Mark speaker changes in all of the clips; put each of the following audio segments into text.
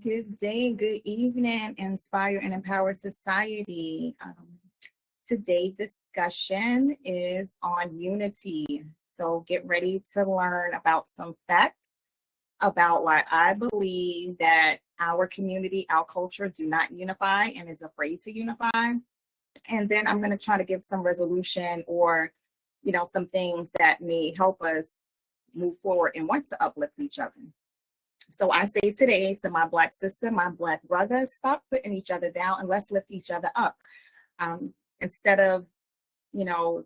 Speaker 1: Good day, good evening, Inspire and Empower Society. Today's discussion is on unity. So get ready to learn about some facts about why I believe that our community, our culture do not unify and is afraid to unify. And then I'm going to try to give some resolution or, some things that may help us move forward and want to uplift each other. So I say today to my Black sister, my Black brother, stop putting each other down and let's lift each other up. Instead of,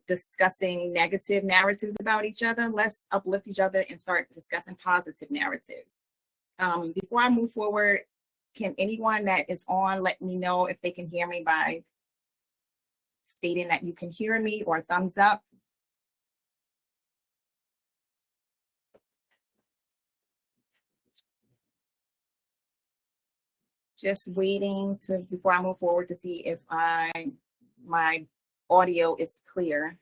Speaker 1: discussing negative narratives about each other, let's uplift each other and start discussing positive narratives. Before I move forward, can anyone that is on let me know if they can hear me by stating that you can hear me or thumbs up? Just waiting before I move forward to see if my audio is clear.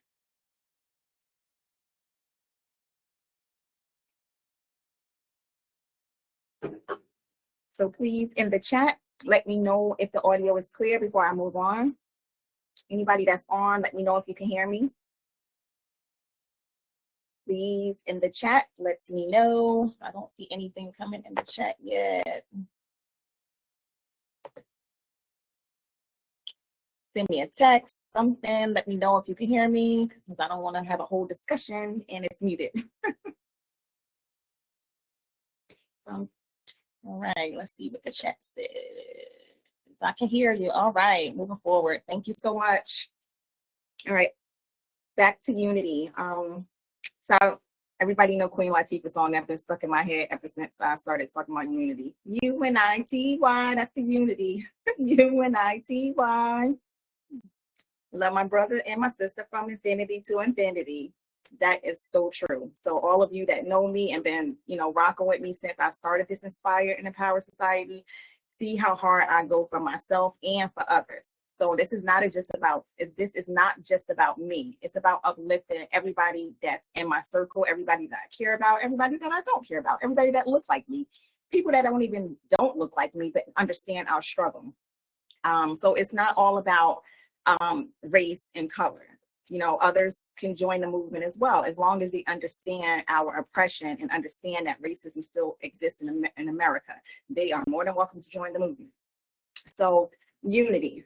Speaker 1: So please, in the chat, let me know if the audio is clear before I move on. Anybody that's on, let me know if you can hear me. Please, in the chat, let me know. I don't see anything coming in the chat yet. Send me a text, something, let me know if you can hear me, because I don't want to have a whole discussion and it's muted. So, all right, let's see what the chat says. I can hear you. All right, moving forward. Thank you so much. All right, back to unity. So everybody know Queen Latifah's song that's been stuck in my head ever since I started talking about unity. U-N-I-T-Y, that's the unity. U-N-I-T-Y. Love my brother and my sister from infinity to infinity. That is so true. So all of you that know me and been, rocking with me since I started this Inspire and Empower Society, see how hard I go for myself and for others. So this is not just about me. It's about uplifting everybody that's in my circle, everybody that I care about, everybody that I don't care about, everybody that look like me, people that don't look like me, but understand our struggle. So it's not all about race and color. Others can join the movement as well, as long as they understand our oppression and understand that racism still exists in America. They are more than welcome to join the movement. So unity.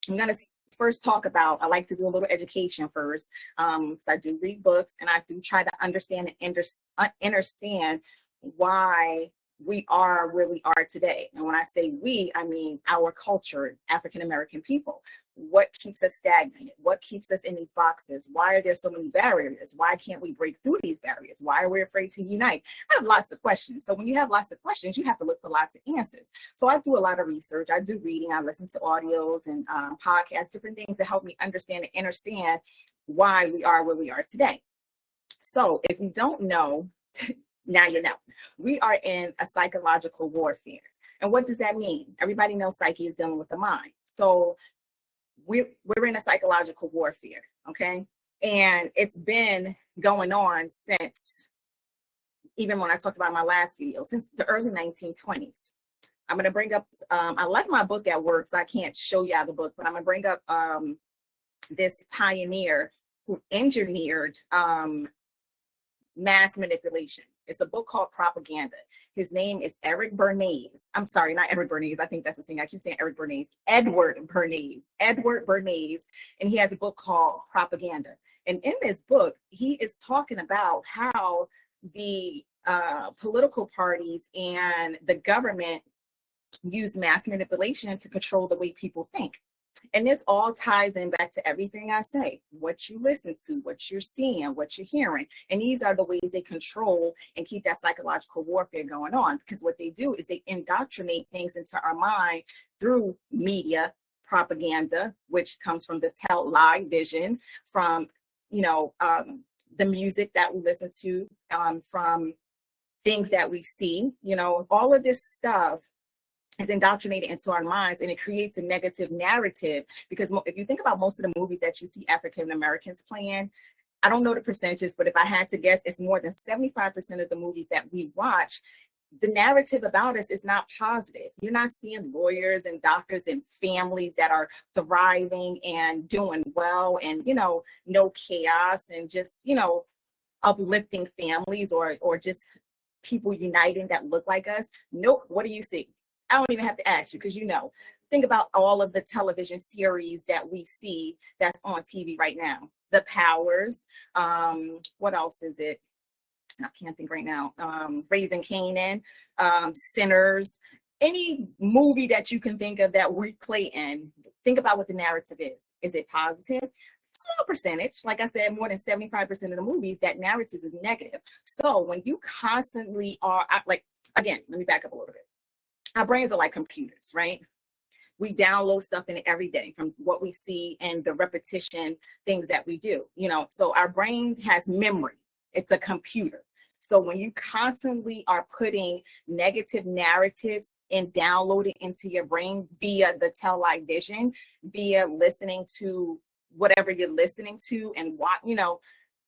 Speaker 1: I'm going to first talk about, I like to do a little education first, because I do read books and I do try to understand and understand why we are where we are today. And when I say we, I mean our culture, African-American people. What keeps us stagnated? What keeps us in these boxes? Why are there so many barriers? Why can't we break through these barriers? Why are we afraid to unite? I have lots of questions. So when you have lots of questions, you have to look for lots of answers. So I do a lot of research. I do reading. I listen to audios and podcasts, different things that help me understand and understand why we are where we are today. So if you don't know, now you know. We are in a psychological warfare. And what does that mean? Everybody knows psyche is dealing with the mind. So we're in a psychological warfare, okay? And it's been going on since, even when I talked about my last video, since the early 1920s. I'm going to bring up, I left my book at work, so I can't show you the book, but I'm going to bring up this pioneer who engineered mass manipulation. It's a book called Propaganda. His name is Eric Bernays. I'm sorry, not Eric Bernays. I think that's the thing. I keep saying Eric Bernays. Edward Bernays. Edward Bernays. And he has a book called Propaganda. And in this book, he is talking about how the political parties and the government use mass manipulation to control the way people think. And this all ties in back to everything I say, what you listen to, what you're seeing, what you're hearing. And these are the ways they control and keep that psychological warfare going on. Because what they do is they indoctrinate things into our mind through media, propaganda, which comes from the lie vision, from, the music that we listen to, from things that we see, all of this stuff is indoctrinated into our minds, and it creates a negative narrative. Because if you think about most of the movies that you see African Americans playing, I don't know the percentages, but if I had to guess, it's more than 75% of the movies that we watch the narrative about us is not positive. You're not seeing lawyers and doctors and families that are thriving and doing well, and, you know, no chaos, and just, you know, uplifting families, or just people uniting that look like us. Nope. What do you see? I don't even have to ask you, because you know. Think about all of the television series that we see that's on TV right now. The Powers. What else is it? I can't think right now. Raising Canaan, Sinners, any movie that you can think of that we play in. Think about what the narrative is. Is it positive? Small percentage. Like I said, more than 75% of the movies, that narrative is negative. So when you constantly are, like, again, let me back up a little bit. Our brains are like computers, right? We download stuff in it every day from what we see and the repetition things that we do, you know. So our brain has memory. It's a computer. So when you constantly are putting negative narratives and downloading into your brain via the television, via listening to whatever you're listening to, and what, you know,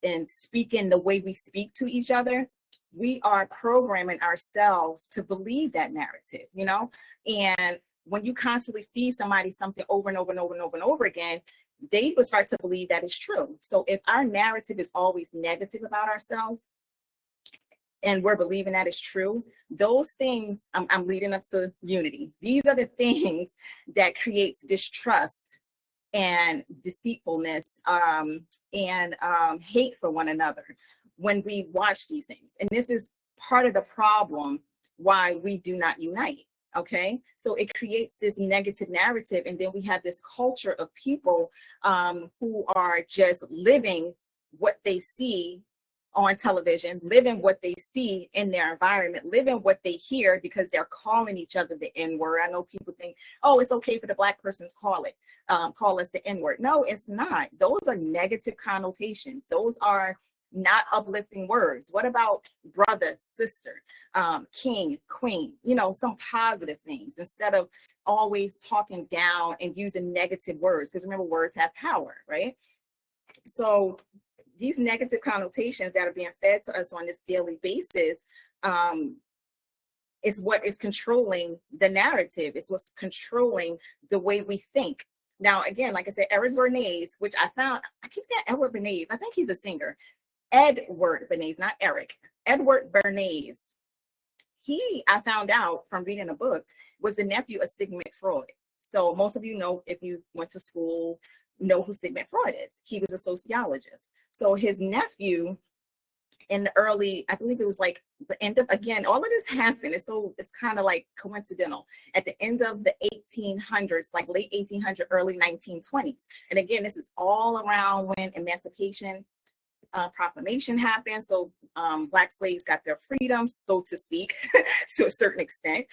Speaker 1: and speaking the way we speak to each other, we are programming ourselves to believe that narrative, you know. And when you constantly feed somebody something over and over and over and over and over again, they will start to believe that it's true. So if our narrative is always negative about ourselves, and we're believing that it's true, those things, I'm leading up to unity. These are the things that creates distrust and deceitfulness, and hate for one another when we watch these things. And this is part of the problem why we do not unite. Okay, so it creates this negative narrative, and then we have this culture of people who are just living what they see on television, living what they see in their environment, living what they hear, because they're calling each other the N-word. I know people think, oh, it's okay for the Black person to call us the N-word. No, it's not. Those are negative connotations. Those are not uplifting words. What about brother, sister, king, queen, you know, some positive things, instead of always talking down and using negative words, because remember, words have power, right? So these negative connotations that are being fed to us on this daily basis is what is controlling the narrative. It's what's controlling the way we think. Now, again, like I said, Edward Bernays, which I keep saying Edward Bernays, I think he's a singer. Edward Bernays, not Eric. Edward Bernays. I found out from reading a book, was the nephew of Sigmund Freud. So most of you know, if you went to school, know who Sigmund Freud is. He was a sociologist. So his nephew, in the early, I believe it was like the end of, again, all of this happened. It's kind of like coincidental. At the end of the 1800s, like late 1800s, early 1920s. And again, this is all around when Emancipation Proclamation happened. So Black slaves got their freedom, so to speak, to a certain extent.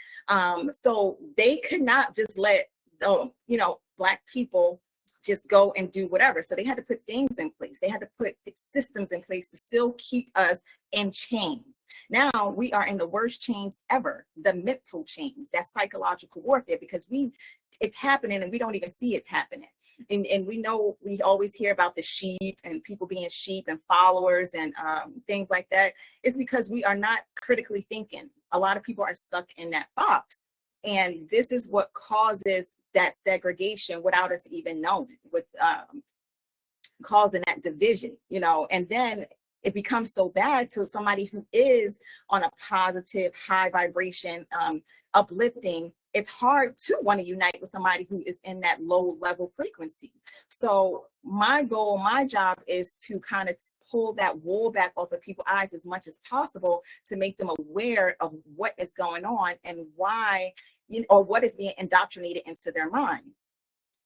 Speaker 1: So they could not just let, Black people just go and do whatever. So they had to put things in place. They had to put systems in place to still keep us in chains. Now we are in the worst chains ever, the mental chains, that psychological warfare, because it's happening and we don't even see it's happening. And we know, we always hear about the sheep and people being sheep and followers and things like that. It's because we are not critically thinking. A lot of people are stuck in that box. And this is what causes that segregation without us even knowing, with causing that division, and then it becomes so bad to somebody who is on a positive, high vibration, uplifting. It's hard to want to unite with somebody who is in that low level frequency. So my goal, my job is to kind of pull that wool back off of people's eyes as much as possible, to make them aware of what is going on and why, or what is being indoctrinated into their mind,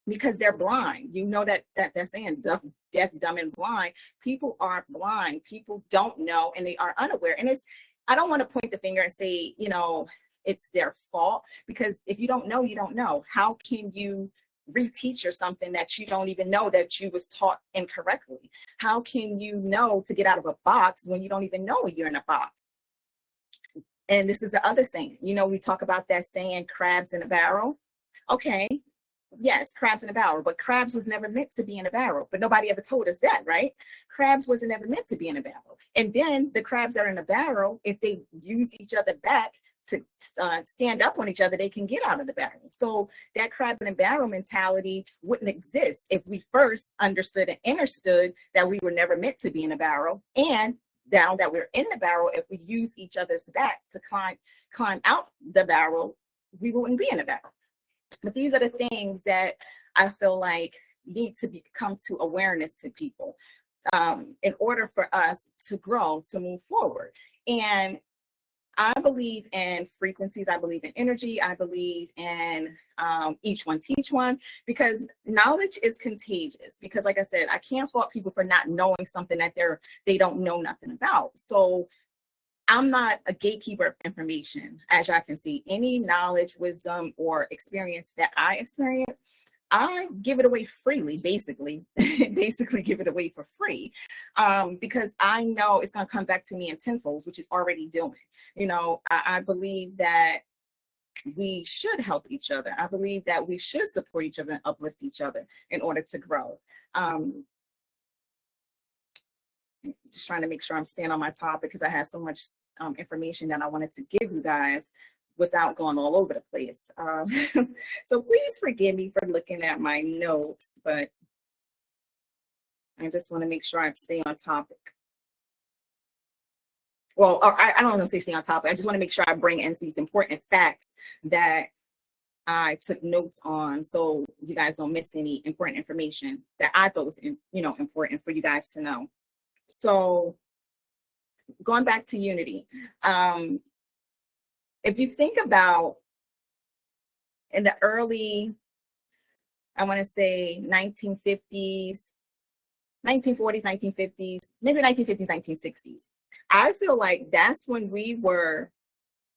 Speaker 1: because they're blind. That saying, deaf, dumb, and blind. People are blind. People don't know, and they are unaware. And I don't want to point the finger and say, it's their fault, because if you don't know, you don't know. How can you reteach or something that you don't even know that you was taught incorrectly? How can you know to get out of a box when you don't even know you're in a box? And this is the other saying, we talk about that saying, crabs in a barrel. Okay, yes, crabs in a barrel, but crabs was never meant to be in a barrel. But nobody ever told us that, right? Crabs wasn't ever meant to be in a barrel. And then the crabs that are in a barrel, if they use each other back to stand up on each other, they can get out of the barrel. So that crab in a barrel mentality wouldn't exist if we first understood and understood that we were never meant to be in a barrel, and now that we're in the barrel, if we use each other's back to climb out the barrel, we wouldn't be in a barrel. But these are the things that I feel like need to come to awareness to people in order for us to grow, to move forward. And I believe in frequencies. I believe in energy. I believe in each one teach one, because knowledge is contagious. Because like I said, I can't fault people for not knowing something that they don't know nothing about. So I'm not a gatekeeper of information. As y'all can see, any knowledge, wisdom, or experience that I experience, I give it away freely, basically give it away for free, because I know it's going to come back to me in tenfolds, which is already doing. You know, I believe that we should help each other. I believe that we should support each other and uplift each other in order to grow. Just trying to make sure I'm staying on my topic, because I had so much information that I wanted to give you guys without going all over the place. So please forgive me for looking at my notes, but I just want to make sure I stay on topic. Well, I don't want to say stay on topic. I just want to make sure I bring in these important facts that I took notes on, so you guys don't miss any important information that I thought was, important for you guys to know. So going back to unity, if you think about in the early, I want to say 1950s, 1940s, 1950s, maybe 1950s, 1960s, I feel like that's when we were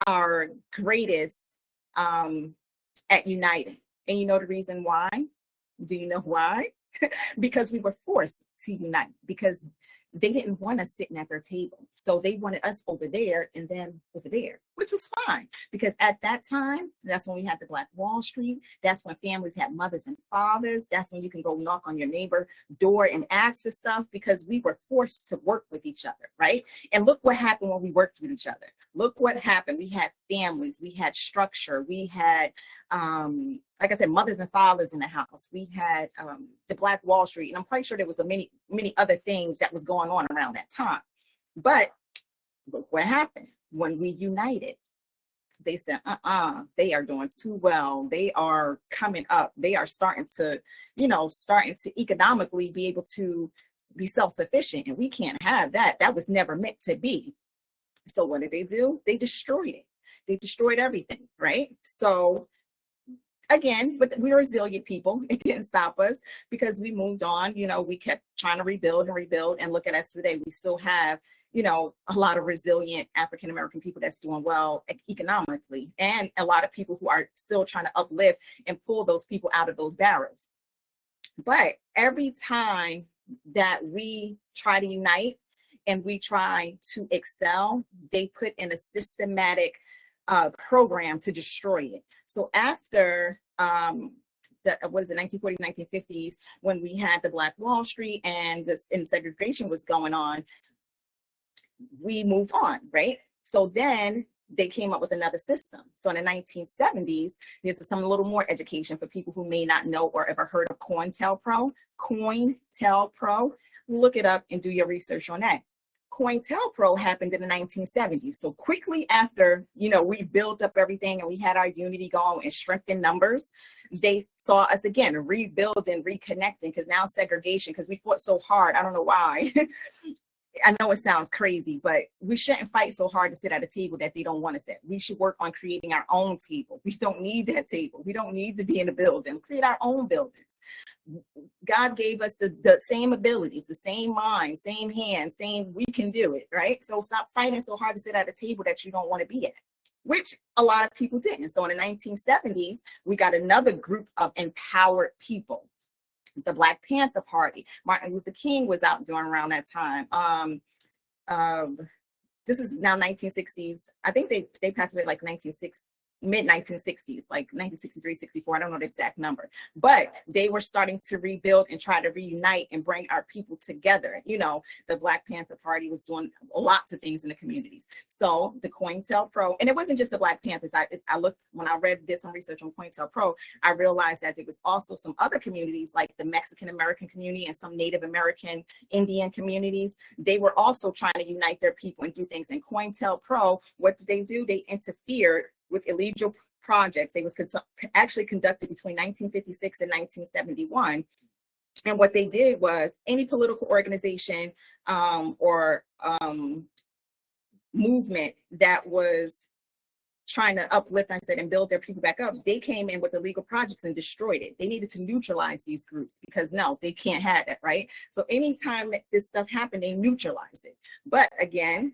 Speaker 1: our greatest at uniting. And you know the reason why? Do you know why? Because we were forced to unite, because they didn't want us sitting at their table. So they wanted us over there and then over there, which was fine. Because at that time, that's when we had the Black Wall Street. That's when families had mothers and fathers. That's when you can go knock on your neighbor door and ask for stuff, because we were forced to work with each other, right? And look what happened when we worked with each other. Look what happened. We had families, we had structure, we had, like I said, mothers and fathers in the house. We had the Black Wall Street, and I'm quite sure there was many other things that was going on around that time. But look what happened when we united. They said, they are doing too well. They are coming up. They are starting to economically be able to be self-sufficient, and we can't have that. That was never meant to be. So what did they do? They destroyed it. They destroyed everything, right? So again, but we're resilient people. It didn't stop us, because we moved on. We kept trying to rebuild, and look at us today. We still have, a lot of resilient African-American people that's doing well economically, and a lot of people who are still trying to uplift and pull those people out of those barrels. But every time that we try to unite and we try to excel, they put in a systematic program to destroy it. So after the 1940s, 1950s, when we had the Black Wall Street and segregation was going on, we moved on, right? So then they came up with another system. So in the 1970s, there's some little more education for people who may not know or ever heard of COINTELPRO. COINTELPRO, look it up and do your research on that. COINTELPRO happened in the 1970s. So quickly after, we built up everything and we had our unity going and strengthened numbers, they saw us again rebuilding, reconnecting, because now segregation, because we fought so hard. I don't know why. I know it sounds crazy, but we shouldn't fight so hard to sit at a table that they don't want us at. We should work on creating our own table. We don't need that table. We don't need to be in a building. Create our own buildings. God gave us the same abilities, the same mind, same hands, we can do it, right? So stop fighting so hard to sit at a table that you don't want to be at, which a lot of people didn't. So in the 1970s, we got another group of empowered people. The Black Panther Party. Martin Luther King was out during around that time. This is now 1960s. I think they passed away like 1960. mid 1960s, like 1963, 64. I don't know the exact number, but they were starting to rebuild and try to reunite and bring our people together. You know, the Black Panther Party was doing lots of things in the communities. So the COINTELPRO, and it wasn't just the Black Panthers. I looked, when I did some research on COINTELPRO, I realized that there was also some other communities like the Mexican American community and some Native American Indian communities. They were also trying to unite their people and do things. And COINTELPRO, what did they do? They interfered with illegal projects. They was actually conducted between 1956 and 1971. And what they did was any political organization or movement that was trying to uplift, I said, and build their people back up, they came in with illegal projects and destroyed it. They needed to neutralize these groups because no, they can't have that, right? So anytime that this stuff happened, they neutralized it. But again,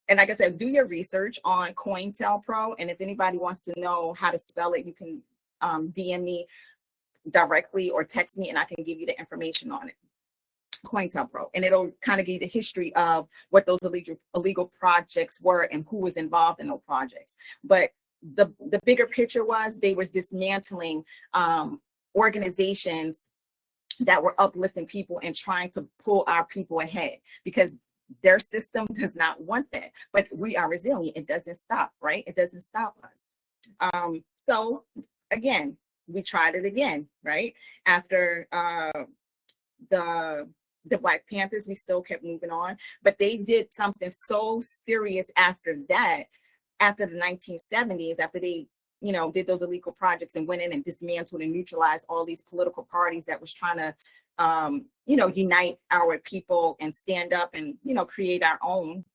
Speaker 1: and like I said, do your research on COINTELPRO. And if anybody wants to know how to spell it, you can DM me directly or text me and I can give you the information on it. COINTELPRO, and it'll kind of give you the history of what those illegal projects were and who was involved in those projects. But the bigger picture was they were dismantling organizations that were uplifting people and trying to pull our people ahead, because their system does not want that. But we are resilient. It doesn't stop, right? It doesn't stop us. So again, we tried it again, right? After the Black Panthers, we still kept moving on, but they did something so serious after that, after the 1970s, after they, you know, did those illegal projects and went in and dismantled and neutralized all these political parties that was trying to, you know, unite our people and stand up and, you know, create our own.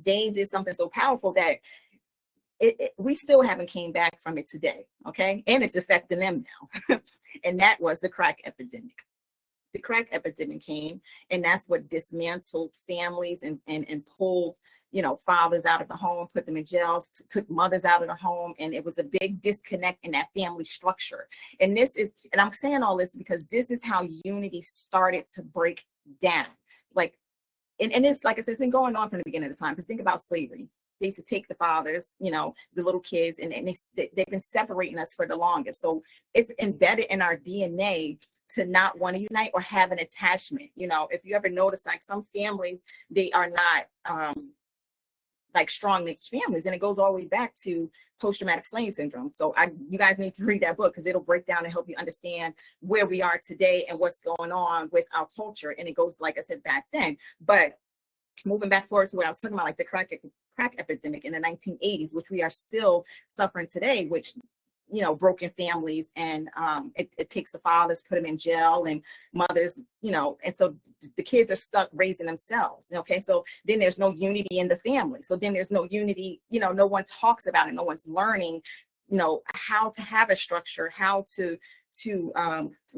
Speaker 1: They did something so powerful that we still haven't came back from it today, okay? And it's affecting them now. And that was the crack epidemic. The crack epidemic came, and that's what dismantled families and pulled, you know, fathers out of the home, put them in jails, took mothers out of the home, and it was a big disconnect in that family structure. And this is, and I'm saying all this because this is how unity started to break down. Like, and it's, like I said, it's been going on from the beginning of the time, because think about slavery. They used to take the fathers, you know, the little kids, and they've been separating us for the longest. So it's embedded in our DNA to not want to unite or have an attachment. You know, if you ever notice, like some families, they are not like strong mixed families, and it goes all the way back to post-traumatic slave syndrome. So you guys need to read that book, because it'll break down and help you understand where we are today and what's going on with our culture. And it goes, like I said, back then. But moving back forward to what I was talking about, like the crack epidemic in the 1980s, which we are still suffering today, which, you know, broken families, and it takes the fathers, put them in jail, and mothers, you know, and so the kids are stuck raising themselves. Okay, so then there's no unity in the family. So then there's no unity, you know, no one talks about it, no one's learning, you know, how to have a structure, how to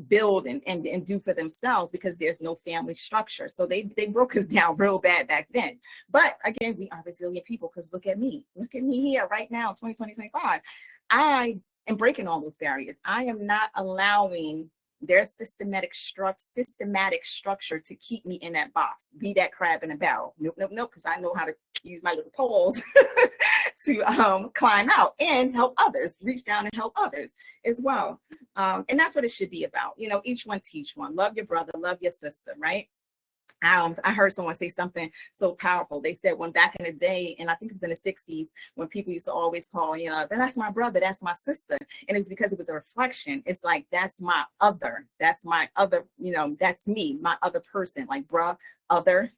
Speaker 1: build and do for themselves, because there's no family structure. So they broke us down real bad back then. But again, we are resilient people, because look at me here right now, 2020, 2025. I am breaking all those barriers. I am not allowing their systematic structure to keep me in that box, be that crab in a barrel. Nope, because I know how to use my little poles to climb out and help others, reach down and help others as well. And that's what it should be about. You know, each one teach one. Love your brother, love your sister, right? I heard someone say something so powerful. They said, when back in the day, and I think it was in the 60s, when people used to always call, you know, that's my brother, that's my sister. And it was because it was a reflection. It's like, that's my other, you know, that's me, my other person, like bruh, other.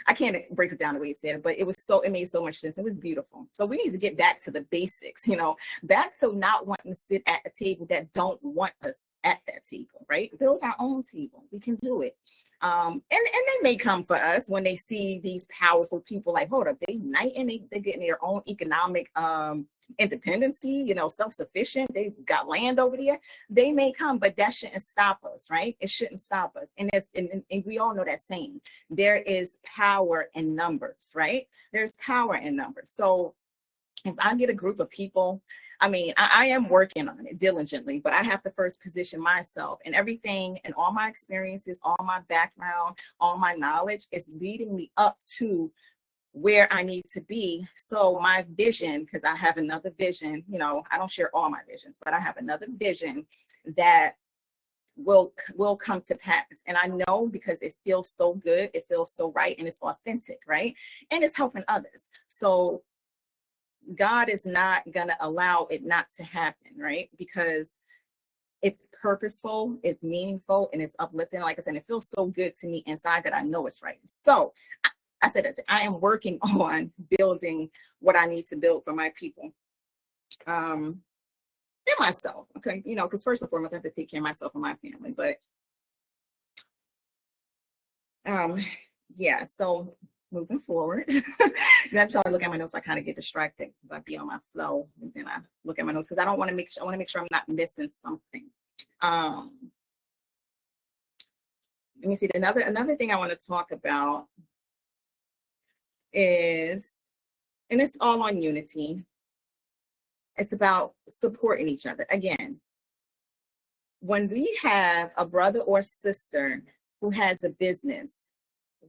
Speaker 1: I can't break it down the way it said it, but it made so much sense. It was beautiful. So we need to get back to the basics, you know, back to not wanting to sit at a table that don't want us at that table, right? Build our own table. We can do it. And they may come for us when they see these powerful people, like, hold up, they unite and they're getting their own economic independency, you know, self-sufficient. They've got land over there. They may come, but that shouldn't stop us, right? It shouldn't stop us. And we all know that saying, there is power in numbers, right? There's power in numbers. So if I get a group of people, I mean, I am working on it diligently, but I have to first position myself, and everything and all my experiences, all my background, all my knowledge is leading me up to where I need to be. So my vision, because I have another vision, you know, I don't share all my visions, but I have another vision that will come to pass. And I know because it feels so good, it feels so right, and it's authentic, right? And it's helping others. So God is not gonna allow it not to happen, right? Because it's purposeful, it's meaningful, and it's uplifting. Like I said, it feels so good to me inside that I know it's right. So I said, I am working on building what I need to build for my people. And myself, okay, you know, because first and foremost, I have to take care of myself and my family. But yeah, so moving forward, every time I look at my notes, I kind of get distracted because I be on my flow, and then I look at my notes because I want to make sure I'm not missing something. Let me see. Another thing I want to talk about is, and it's all on unity. It's about supporting each other. Again, when we have a brother or sister who has a business,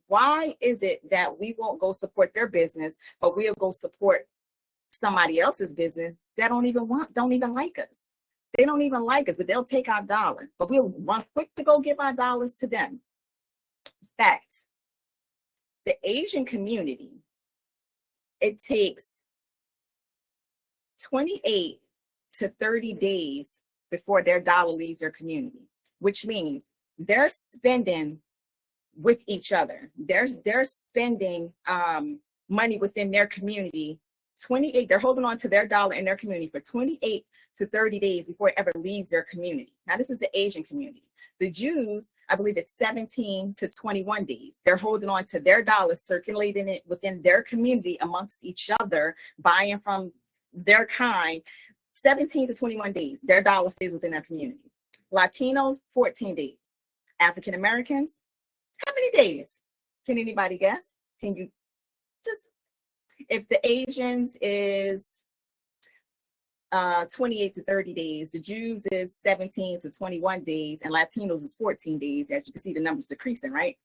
Speaker 1: why is it that we won't go support their business, but we'll go support somebody else's business that don't even like us? They don't even like us, but they'll take our dollar, but we'll run quick to go give our dollars to them. Fact, the Asian community, it takes 28 to 30 days before their dollar leaves their community, which means they're spending with each other. They're spending money within their community. 28, they're holding on to their dollar in their community for 28 to 30 days before it ever leaves their community. Now, this is the Asian community. The Jews, I believe it's 17 to 21 days. They're holding on to their dollars, circulating it within their community amongst each other, buying from their kind. 17 to 21 days, their dollar stays within their community. Latinos, 14 days. African Americans, how many days? Can anybody guess? Can you just, if the Asians is 28 to 30 days, the Jews is 17 to 21 days, and Latinos is 14 days. As you can see, the numbers decreasing, right?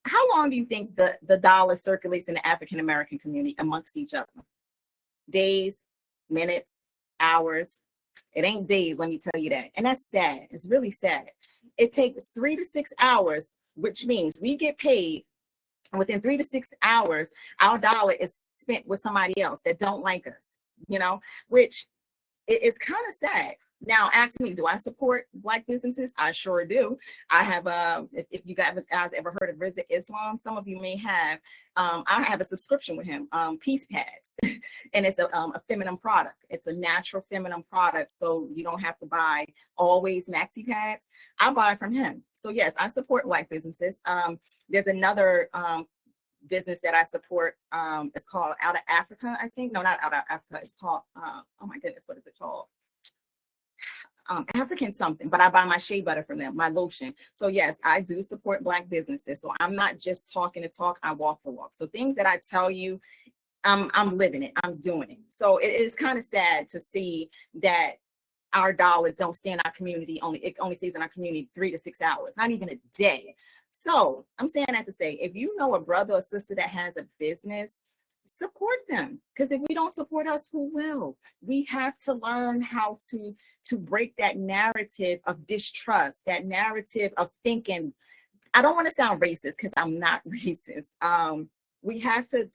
Speaker 1: How long do you think the dollar circulates in the African American community amongst each other? Days, minutes, hours? It ain't days, let me tell you that. And that's sad. It's really sad. It takes 3 to 6 hours, which means we get paid, and within 3 to 6 hours, our dollar is spent with somebody else that don't like us, you know, which is kind of sad. Now, ask me, do I support Black businesses? I sure do. I have if you guys ever heard of Rizza Islam, some of you may have. I have a subscription with him, Peace Pads, and it's a feminine product. It's a natural feminine product, so you don't have to buy always maxi pads. I buy from him. So yes, I support Black businesses. There's another business that I support. It's called Out of Africa, I think. No, not Out of Africa. It's called, oh my goodness, what is it called? African something, but I buy my shea butter from them, my lotion. So yes, I do support Black businesses. So I'm not just talking the talk, I walk the walk. So things that I tell you, I'm living it, I'm doing it. So it is kind of sad to see that our dollar don't stay in our community, it only stays in our community 3 to 6 hours, not even a day. So I'm saying that to say, if you know a brother or sister that has a business, support them, because if we don't support us, who will? We have to learn how to break that narrative of distrust, that narrative of thinking. I don't want to sound racist because I'm not racist. We have to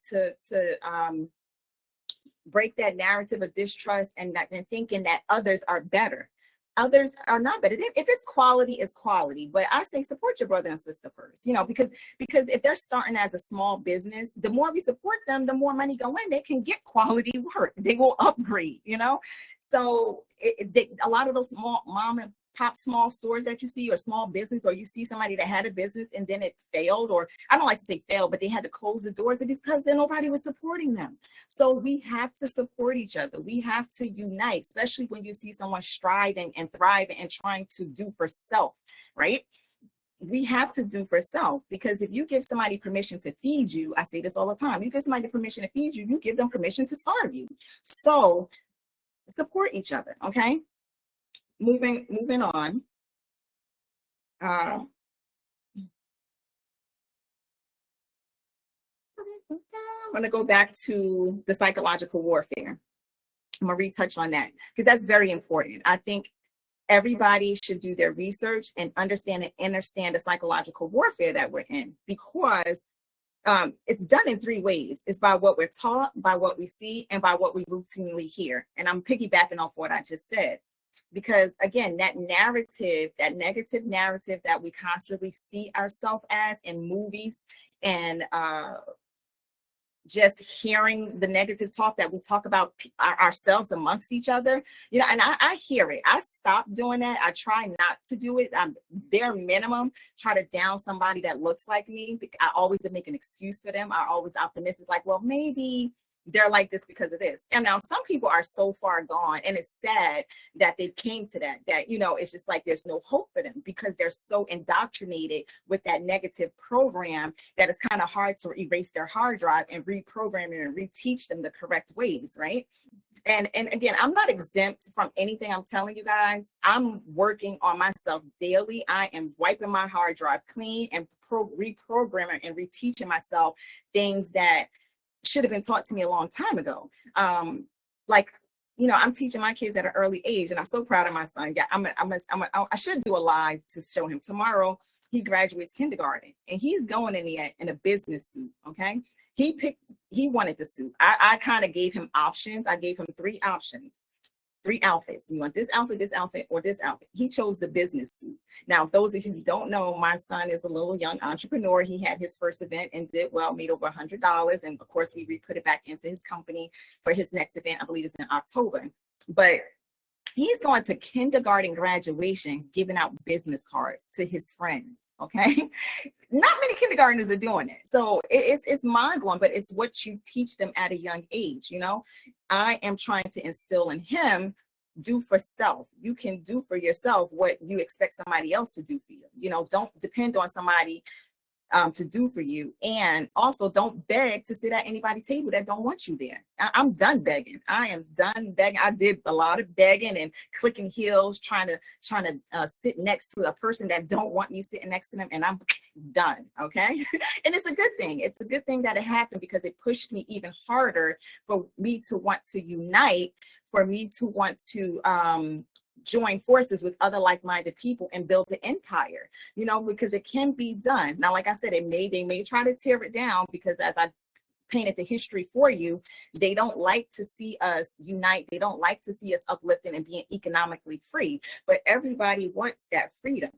Speaker 1: break that narrative of distrust and thinking that others are better. Others are not better. If it's quality, it's quality. But I say support your brother and sister first, you know, because if they're starting as a small business, the more we support them, the more money go in. They can get quality work. They will upgrade, you know. So a lot of those small mom and pop small stores that you see, or small business, or you see somebody that had a business and then it failed, or I don't like to say failed, but they had to close the doors, it's because then nobody was supporting them. So we have to support each other. We have to unite, especially when you see someone striving and thriving and trying to do for self, right? We have to do for self, because if you give somebody permission to feed you, I say this all the time, you give somebody permission to feed you, you give them permission to starve you. So support each other, okay? Moving on. I'm going to go back to the psychological warfare. I'm going to retouch on that because that's very important. I think everybody should do their research and understand the psychological warfare that we're in, because it's done in three ways. It's by what we're taught, by what we see, and by what we routinely hear. And I'm piggybacking off what I just said, because again, that narrative, that negative narrative that we constantly see ourselves as in movies, and just hearing the negative talk that we talk about ourselves amongst each other, and I hear it. I stopped doing that. I try not to do it. I'm bare minimum, try to down somebody that looks like me. I always make an excuse for them. I always optimistic, like, well, maybe they're like this because of this. And now some people are so far gone, and it's sad that they came to that, it's just like there's no hope for them because they're so indoctrinated with that negative program that it's kind of hard to erase their hard drive and reprogram it and reteach them the correct ways, right? And again, I'm not exempt from anything I'm telling you guys. I'm working on myself daily. I am wiping my hard drive clean and reprogramming and reteaching myself things that should have been taught to me a long time ago. I'm teaching my kids at an early age, and I'm so proud of my son. Yeah, I should do a live to show him tomorrow. He graduates kindergarten, and he's going in a business suit. Okay, he wanted the suit. I kind of gave him options. I gave him three options. 3 outfits. You want this outfit, or this outfit. He chose the business suit. Now, those of you who don't know, my son is a little young entrepreneur. He had his first event and did well, made over $100. And of course, we put it back into his company for his next event. I believe it's in October. But he's going to kindergarten graduation, giving out business cards to his friends. Okay. Not many kindergartners are doing it. So it's mind blowing, but it's what you teach them at a young age. I am trying to instill in him, do for self. You can do for yourself what you expect somebody else to do for you. Don't depend on somebody to do for you. And also don't beg to sit at anybody's table that don't want you there. I'm done begging. I am done begging. I did a lot of begging and clicking heels, trying to sit next to a person that don't want me sitting next to them. And I'm done. Okay. And it's a good thing. It's a good thing that it happened, because it pushed me even harder for me to want to unite, for me to want to, join forces with other like-minded people and build an empire, because it can be done. Now, like I said, they may try to tear it down, because as I painted the history for you, they don't like to see us unite. They don't like to see us uplifting and being economically free. But everybody wants that freedom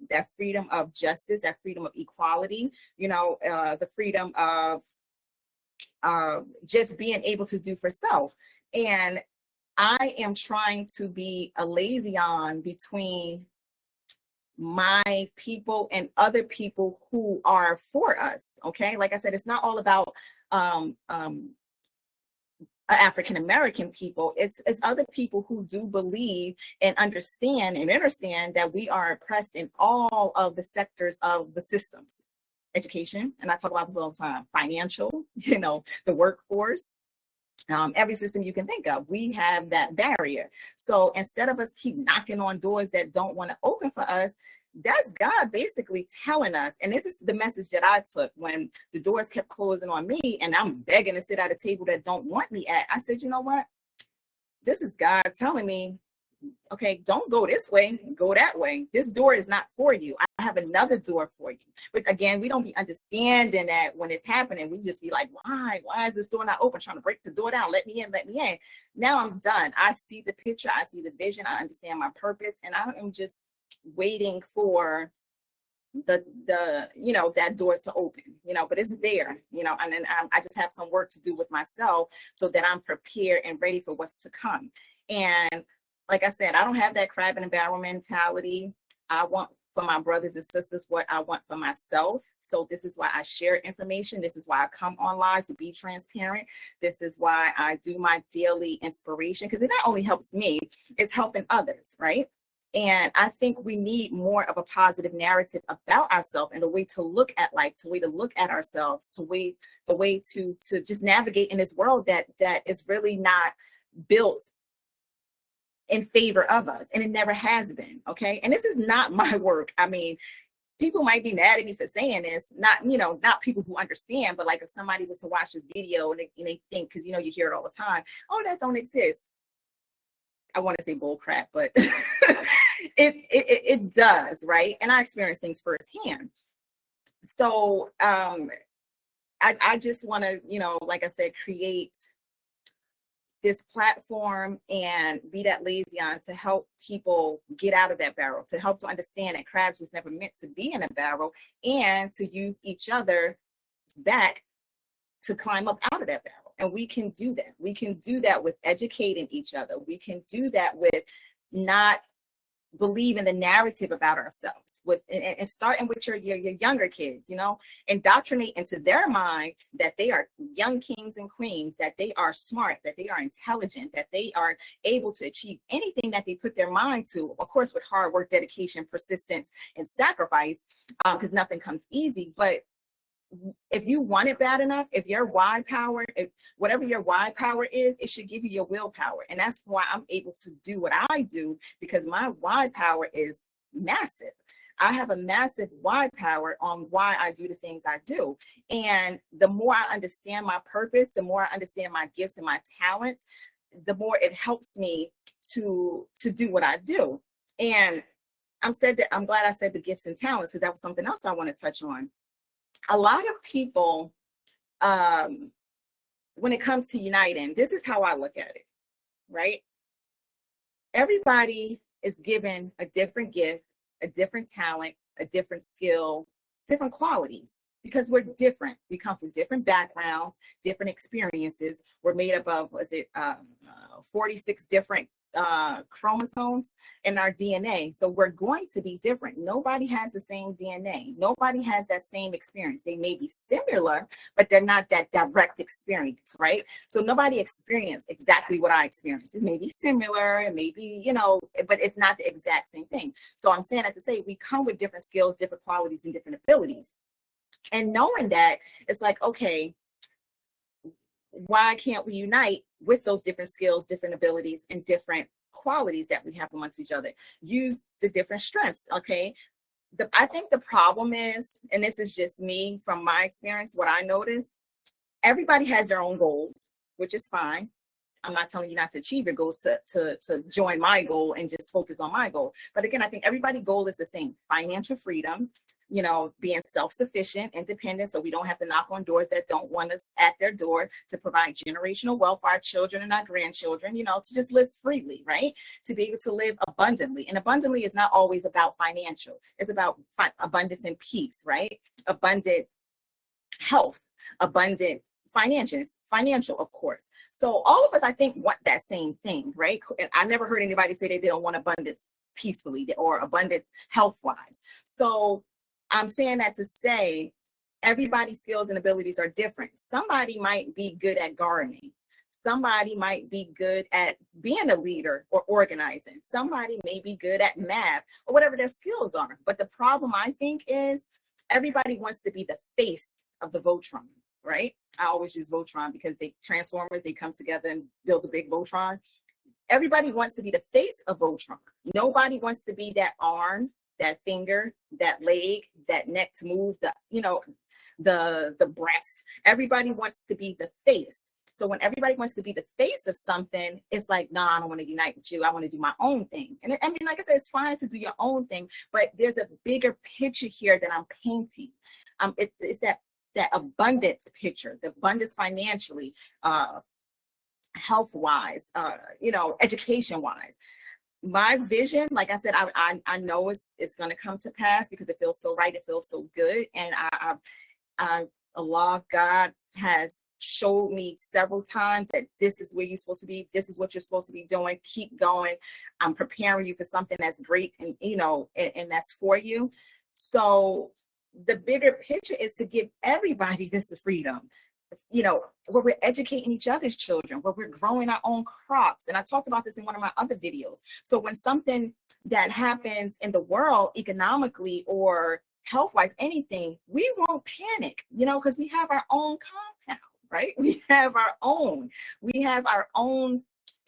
Speaker 1: of justice, that freedom of equality, the freedom of just being able to do for self. And I am trying to be a liaison between my people and other people who are for us. Okay. Like I said, it's not all about African-American people. It's other people who do believe and understand that we are oppressed in all of the sectors of the systems. Education, and I talk about this all the time, financial, the workforce, every system you can think of, we have that barrier. So instead of us keep knocking on doors that don't want to open for us, that's God basically telling us. And this is the message that I took when the doors kept closing on me and I'm begging to sit at a table that don't want me at. I said, you know what? This is God telling me, okay, don't go this way, go that way. This door is not for you. I have another door for you. But again, we don't be understanding that when it's happening. We just be like, why is this door not open? Trying to break the door down. Let me in. Now I'm done. I see the picture. I see the vision. I understand my purpose. And I am just waiting for that door to open, but it's there, and then I just have some work to do with myself so that I'm prepared and ready for what's to come. And like I said, I don't have that crab in a barrel mentality. I want for my brothers and sisters what I want for myself. So this is why I share information. This is why I come online to be transparent. This is why I do my daily inspiration, because it not only helps me, it's helping others, right? And I think we need more of a positive narrative about ourselves and a way to look at life, the way to look at ourselves, the way to just navigate in this world that is really not built in favor of us, and it never has been. Okay. And this is not my work. I mean, people might be mad at me for saying this, not, not people who understand, but like if somebody was to watch this video and they think, because you hear it all the time, oh, that don't exist. I want to say bull crap, but it does, right? And I experience things firsthand. So I just want to, like I said, create this platform and be that liaison to help people get out of that barrel, to help to understand that crabs was never meant to be in a barrel, and to use each other's back to climb up out of that barrel. And we can do that. We can do that with educating each other. We can do that with not believe in the narrative about ourselves, with and starting with your younger kids, indoctrinate into their mind that they are young kings and queens, that they are smart, that they are intelligent, that they are able to achieve anything that they put their mind to, of course, with hard work, dedication, persistence, and sacrifice, because nothing comes easy. But if you want it bad enough, if your why power, whatever your why power is, it should give you your willpower. And that's why I'm able to do what I do, because my why power is massive. I have a massive why power on why I do the things I do. And the more I understand my purpose, the more I understand my gifts and my talents, the more it helps me to do what I do. And I'm glad I said the gifts and talents, because that was something else I want to touch on. A lot of people, when it comes to uniting, this is how I look at it, right? Everybody is given a different gift, a different talent, a different skill, different qualities, because we're different. We come from different backgrounds, different experiences. We're made up of, 46 different chromosomes in our DNA. So we're going to be different. Nobody has the same DNA. Nobody has that same experience. They may be similar, but they're not that direct experience, right? So nobody experienced exactly what I experienced. It may be similar, it may be, but it's not the exact same thing. So I'm saying that to say we come with different skills, different qualities, and different abilities. And knowing that, it's like, okay, why can't we unite with those different skills, different abilities, and different qualities that we have amongst each other? Use the different strengths, okay? I think the problem is, and this is just me from my experience, what I noticed, everybody has their own goals, which is fine. I'm not telling you not to achieve your goals, to join my goal and just focus on my goal. But again, I think everybody's goal is the same: financial freedom, being self-sufficient, independent, so we don't have to knock on doors that don't want us at their door, to provide generational wealth for our children and our grandchildren, to just live freely, right? To be able to live abundantly. And abundantly is not always about financial. It's about abundance and peace, right? Abundant health, abundant financial, of course. So all of us, I think, want that same thing, right? And I never heard anybody say they don't want abundance peacefully or abundance health-wise. So I'm saying that to say everybody's skills and abilities are different. Somebody might be good at gardening. Somebody might be good at being a leader or organizing. Somebody may be good at math or whatever their skills are. But the problem, I think, is everybody wants to be the face of the Voltron, right? I always use Voltron because Transformers, they come together and build a big Voltron. Everybody wants to be the face of Voltron. Nobody wants to be that arm, that finger, that leg, that neck to move, the breast. Everybody wants to be the face. So when everybody wants to be the face of something, it's like, nah, I don't want to unite with you. I want to do my own thing. And I mean, like I said, it's fine to do your own thing, but there's a bigger picture here that I'm painting. It's that abundance picture, the abundance financially, health-wise, education-wise. My vision, like I said, I know it's going to come to pass because it feels so right. It feels so good. And Allah, God has showed me several times that this is where you're supposed to be. This is what you're supposed to be doing. Keep going. I'm preparing you for something that's great and, and that's for you. So the bigger picture is to give everybody this freedom, where we're educating each other's children, where we're growing our own crops. And I talked about this in one of my other videos. So when something that happens in the world economically or health-wise, anything, we won't panic, because we have our own compound, right? We have our own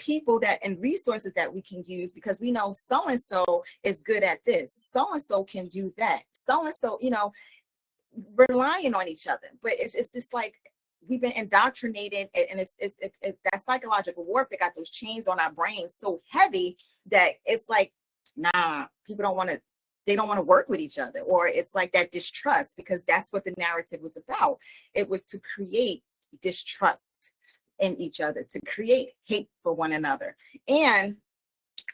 Speaker 1: people that and resources that we can use because we know so and so is good at this, so and so can do that, so and so, relying on each other. But it's just like we've been indoctrinated, and it's that psychological warfare got those chains on our brains so heavy that it's like, nah, people don't want to. They don't want to work with each other, or it's like that distrust, because that's what the narrative was about. It was to create distrust in each other, to create hate for one another. And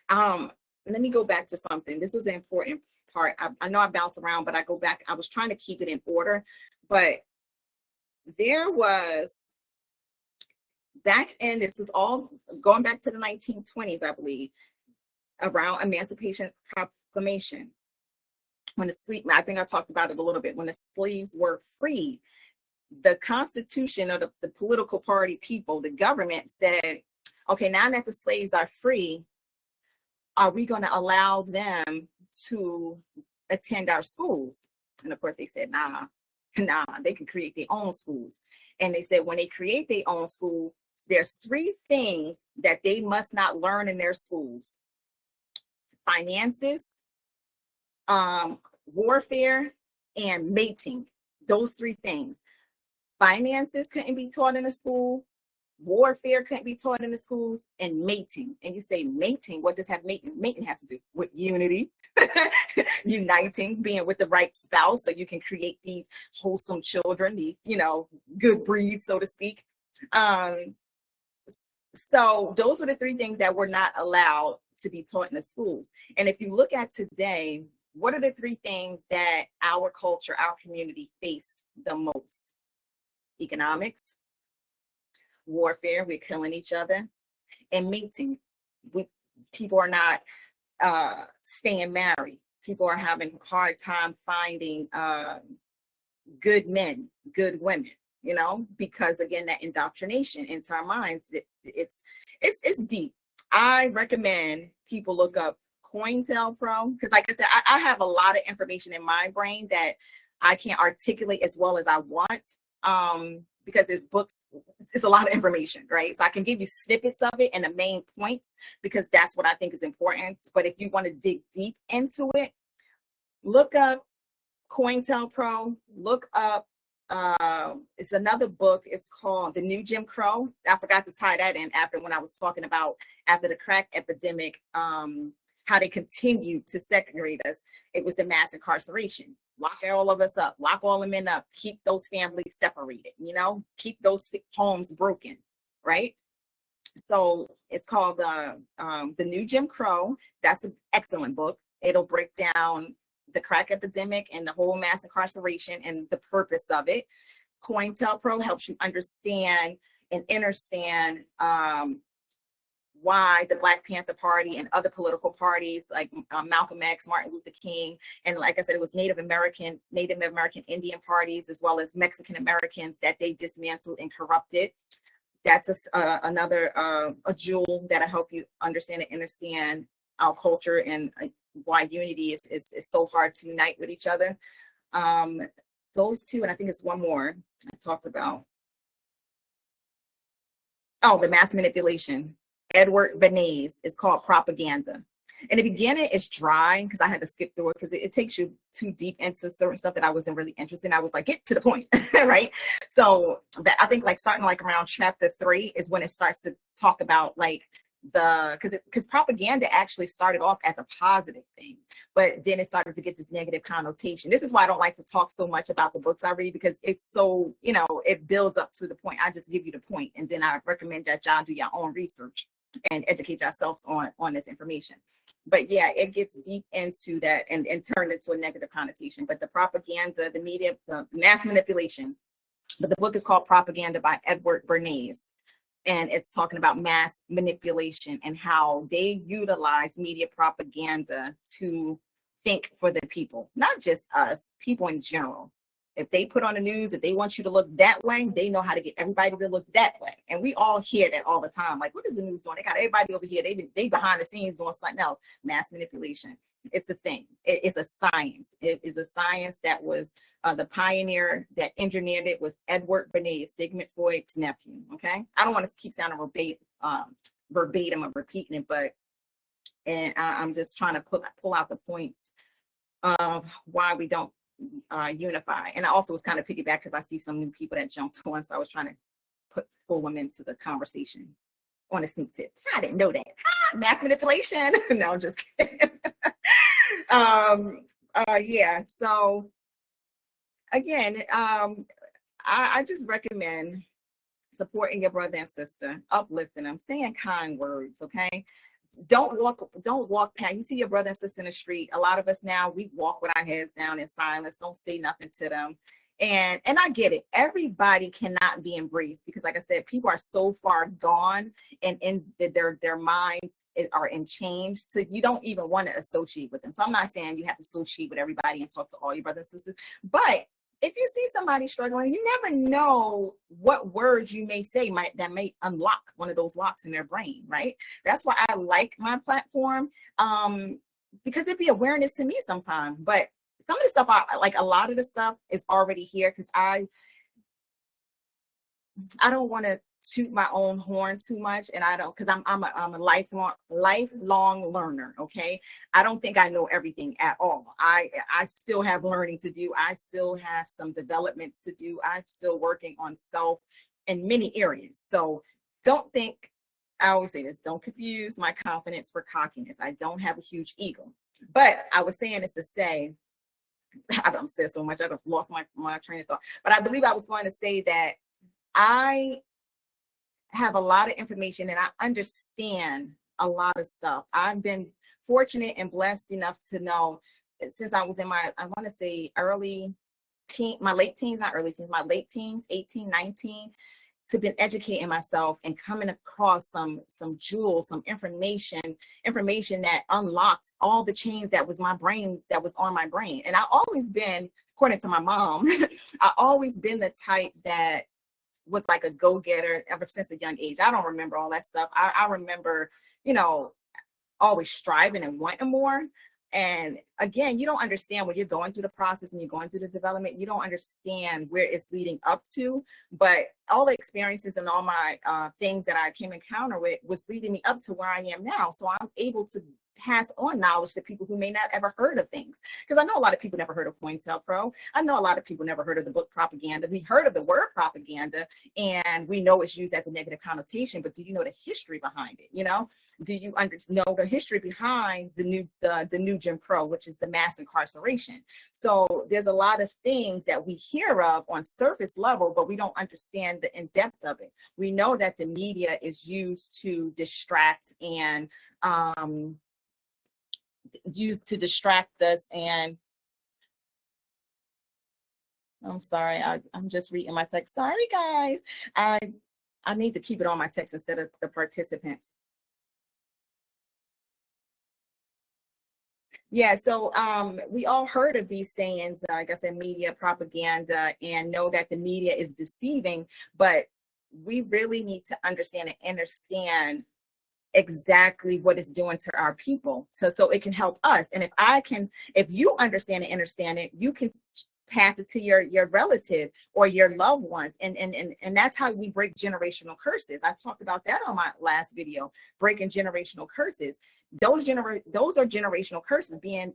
Speaker 1: let me go back to something. This was an important part. I know I bounce around, but I go back. I was trying to keep it in order, but there was back in, this is all going back to the 1920s, I believe, around Emancipation Proclamation. I think I talked about it a little bit, when the slaves were freed, the Constitution, or the political party people, the government said, okay, now that the slaves are free, are we going to allow them to attend our schools? And of course they said, nah, they can create their own schools. And they said when they create their own school, there's 3 things that they must not learn in their schools: finances, warfare, and mating. Those 3 things. Finances couldn't be taught in the school, warfare couldn't be taught in the schools, and mating. And you say mating, what does have mating? Mating has to do with unity, uniting, being with the right spouse so you can create these wholesome children, these, good breeds, so to speak. So those were the 3 things that were not allowed to be taught in the schools. And if you look at today, what are the 3 things that our culture, our community face the most? Economics, warfare, we're killing each other, and mating. People are not staying married. People are having a hard time finding good men, good women, because again, that indoctrination into our minds, it's deep. I recommend people look up COINTELPRO, because like I said, I have a lot of information in my brain that I can't articulate as well as I want, because there's books, it's a lot of information, right? So I can give you snippets of it and the main points, because that's what I think is important. But if you want to dig deep into it, look up COINTELPRO, look up, it's another book, it's called The New Jim Crow. I forgot to tie that in after when I was talking about after the crack epidemic, how they continued to segregate us. It was the mass incarceration. Lock all of us up, lock all the men up, keep those families separated, keep those homes broken, right? So it's called The New Jim Crow. That's an excellent book. It'll break down the crack epidemic and the whole mass incarceration and the purpose of it. COINTELPRO helps you understand and understand why the Black Panther Party and other political parties like Malcolm X, Martin Luther King, and like I said, it was Native American, Indian parties, as well as Mexican Americans that they dismantled and corrupted. That's another a jewel that'll help you understand our culture and why unity is so hard to unite with each other. Those 2, and I think it's one more I talked about. Oh, the mass manipulation. Edward Bernays is called Propaganda. In the beginning, it's dry because I had to skip through it because it takes you too deep into certain stuff that I wasn't really interested in. I was like, get to the point, right? So that I think starting around chapter 3 is when it starts to talk about because propaganda actually started off as a positive thing, but then it started to get this negative connotation. This is why I don't like to talk so much about the books I read, because it's so, it builds up to the point. I just give you the point, and then I recommend that y'all do your own research and educate yourselves on this information. But yeah, it gets deep into that and turned into a negative connotation. But the propaganda, the media, the mass manipulation, but the book is called Propaganda by Edward Bernays. And it's talking about mass manipulation and how they utilize media propaganda to think for the people, not just us, people in general. If they put on the news, if they want you to look that way, they know how to get everybody to look that way. And we all hear that all the time. Like, what is the news doing? They got everybody over here. They behind the scenes doing something else. Mass manipulation. It's a thing. It is a science. It is a science that was the pioneer that engineered it was Edward Bernays, Sigmund Freud's nephew. Okay. I don't want to keep sounding verbatim of repeating it, but I'm just trying to pull out the points of why we don't unify. And I also was kind of piggyback because I see some new people that jumped on, so I was trying to pull them into the conversation on a sneak tip. I didn't know that. Mass manipulation. No, I'm just kidding. Yeah. So again, I just recommend supporting your brother and sister, uplifting them, saying kind words. Okay. Don't walk past. You see your brother and sister in the street. A lot of us now, we walk with our heads down in silence. Don't say nothing to them. And I get it. Everybody cannot be embraced because, like I said, people are so far gone and in their minds are in change. So you don't even want to associate with them. So I'm not saying you have to associate with everybody and talk to all your brothers and sisters, but if you see somebody struggling, you never know what words you may say that may unlock one of those locks in their brain, right? That's why I like my platform, because it'd be awareness to me sometimes. But some of the stuff, a lot of the stuff is already here because I don't want to toot my own horn too much, and I don't, because I'm a lifelong learner. Okay, I don't think I know everything at all. I still have learning to do. I still have some developments to do. I'm still working on self in many areas. So don't think, I always say this, don't confuse my confidence for cockiness. I don't have a huge ego, but I was saying this to say, I don't say so much, I've lost my train of thought, but I believe I was going to say that I have a lot of information and I understand a lot of stuff. I've been fortunate and blessed enough to know since I was in my, I want to say my late teens, not early teens, my late teens, 18, 19, to been educating myself and coming across some jewels, some information that unlocked all the chains that was on my brain. And I always been, according to my mom, I always been the type that was like a go-getter ever since a young age. I don't remember all that stuff. I remember, always striving and wanting more. And again, you don't understand when you're going through the process and you're going through the development, you don't understand where it's leading up to. But all the experiences and all my things that I came encounter with was leading me up to where I am now. So I'm able to pass on knowledge to people who may not ever heard of things. Because I know a lot of people never heard of COINTELPRO. I know a lot of people never heard of the book propaganda. We heard of the word propaganda and we know it's used as a negative connotation, but do you know the history behind it? Do you know the history behind the new Jim Crow, which is the mass incarceration? So there's a lot of things that we hear of on surface level, but we don't understand the in-depth of it. We know that the media is used to distract and us. And I'm sorry, I'm just reading my text. Sorry, guys. I need to keep it on my text instead of the participants. Yeah, so we all heard of these sayings, like I said, media propaganda, and know that the media is deceiving, but we really need to understand exactly what it's doing to our people, so it can help us. And if you understand it, you can pass it to your relative or your loved ones, and that's how we break generational curses. I talked about that on my last video, breaking generational curses. Those are generational curses, being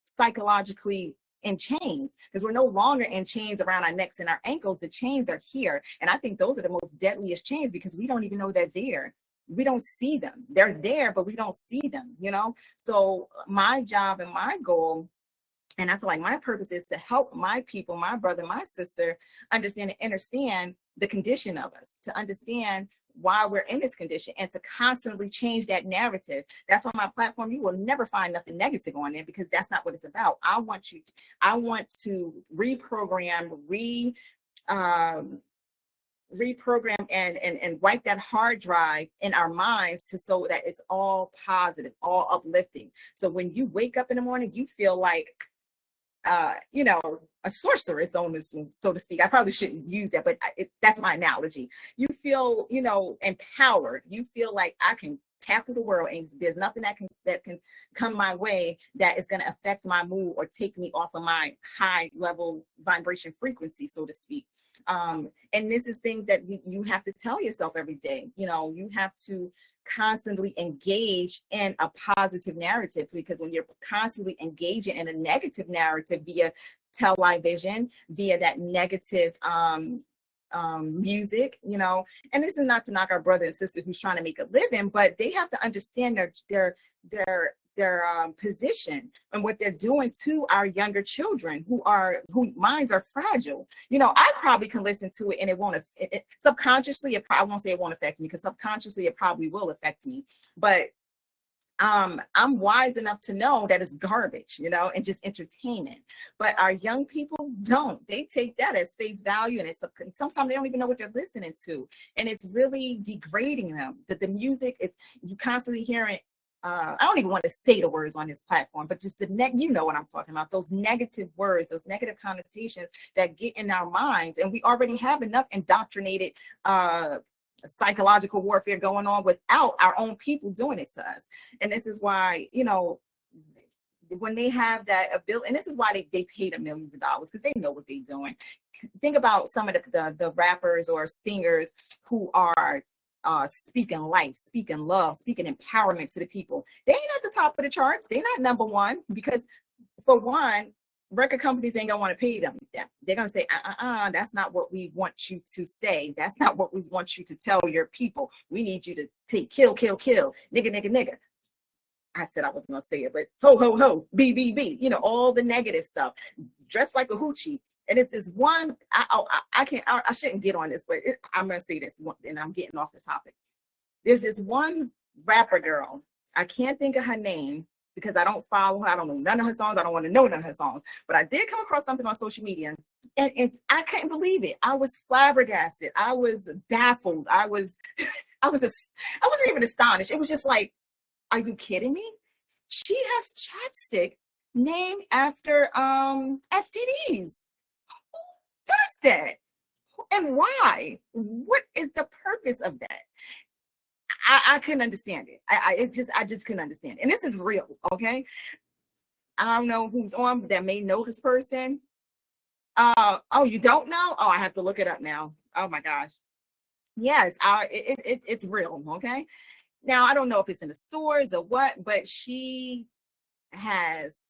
Speaker 1: psychologically in chains, because we're no longer in chains around our necks and our ankles. The chains are here, and I think those are the most deadliest chains because we don't even know they're there. We don't see them. They're there, but we don't see them, So my job and my goal, and I feel like my purpose, is to help my people, my brother, my sister, understand the condition of us, to understand why we're in this condition, and to constantly change that narrative. That's why my platform, you will never find nothing negative on it, because that's not what it's about. I want to reprogram, reprogram and wipe that hard drive in our minds so that it's all positive, all uplifting. So when you wake up in the morning, you feel like a sorceress almost, so to speak. I probably shouldn't use that, but that's my analogy. You feel, empowered. You feel like I can tackle the world and there's nothing that can come my way that is going to affect my mood or take me off of my high level vibration frequency, so to speak. And this is things that you have to tell yourself every day. You have to constantly engage in a positive narrative, because when you're constantly engaging in a negative narrative via television, via that negative music, and this is not to knock our brother and sister who's trying to make a living, but they have to understand their position and what they're doing to our younger children who minds are fragile. I probably can listen to it and it won't subconsciously, I won't say it won't affect me, because subconsciously it probably will affect me, but I'm wise enough to know that it's garbage, and just entertainment. But our young people don't. They take that as face value, and sometimes they don't even know what they're listening to, and it's really degrading them. That the music, you constantly hearing. I don't even want to say the words on this platform, but just you know what I'm talking about. Those negative words, those negative connotations that get in our minds, and we already have enough indoctrinated psychological warfare going on without our own people doing it to us. And this is why, when they have that ability, and this is why they pay them millions of dollars, because they know what they're doing. Think about some of the rappers or singers who are speaking life, speaking love, speaking empowerment to the people. They ain't at the top of the charts. They're not number one, because for one, record companies ain't gonna want to pay them. They're gonna say, that's not what we want you to say. That's not what we want you to tell your people. We need you to take kill, nigga, nigga, nigga. I said I wasn't gonna say it, but ho, ho, ho, B, all the negative stuff. Dressed like a hoochie. And it's this one, I shouldn't get on this, but I'm gonna say this, and I'm getting off the topic. There's this one rapper girl. I can't think of her name, because I don't follow her. I don't know none of her songs. I don't want to know none of her songs. But I did come across something on social media, and I couldn't believe it. I was flabbergasted. I was baffled. I wasn't even astonished. It was just like, are you kidding me? She has chapstick named after STDs. Who does that? And why? What is the purpose of that? I couldn't understand it. I just couldn't understand it. And this is real, okay? I don't know who's on that may know this person. Oh, you don't know? Oh, I have to look it up now. Oh my gosh. Yes, it's real, okay? Now, I don't know if it's in the stores or what, but she has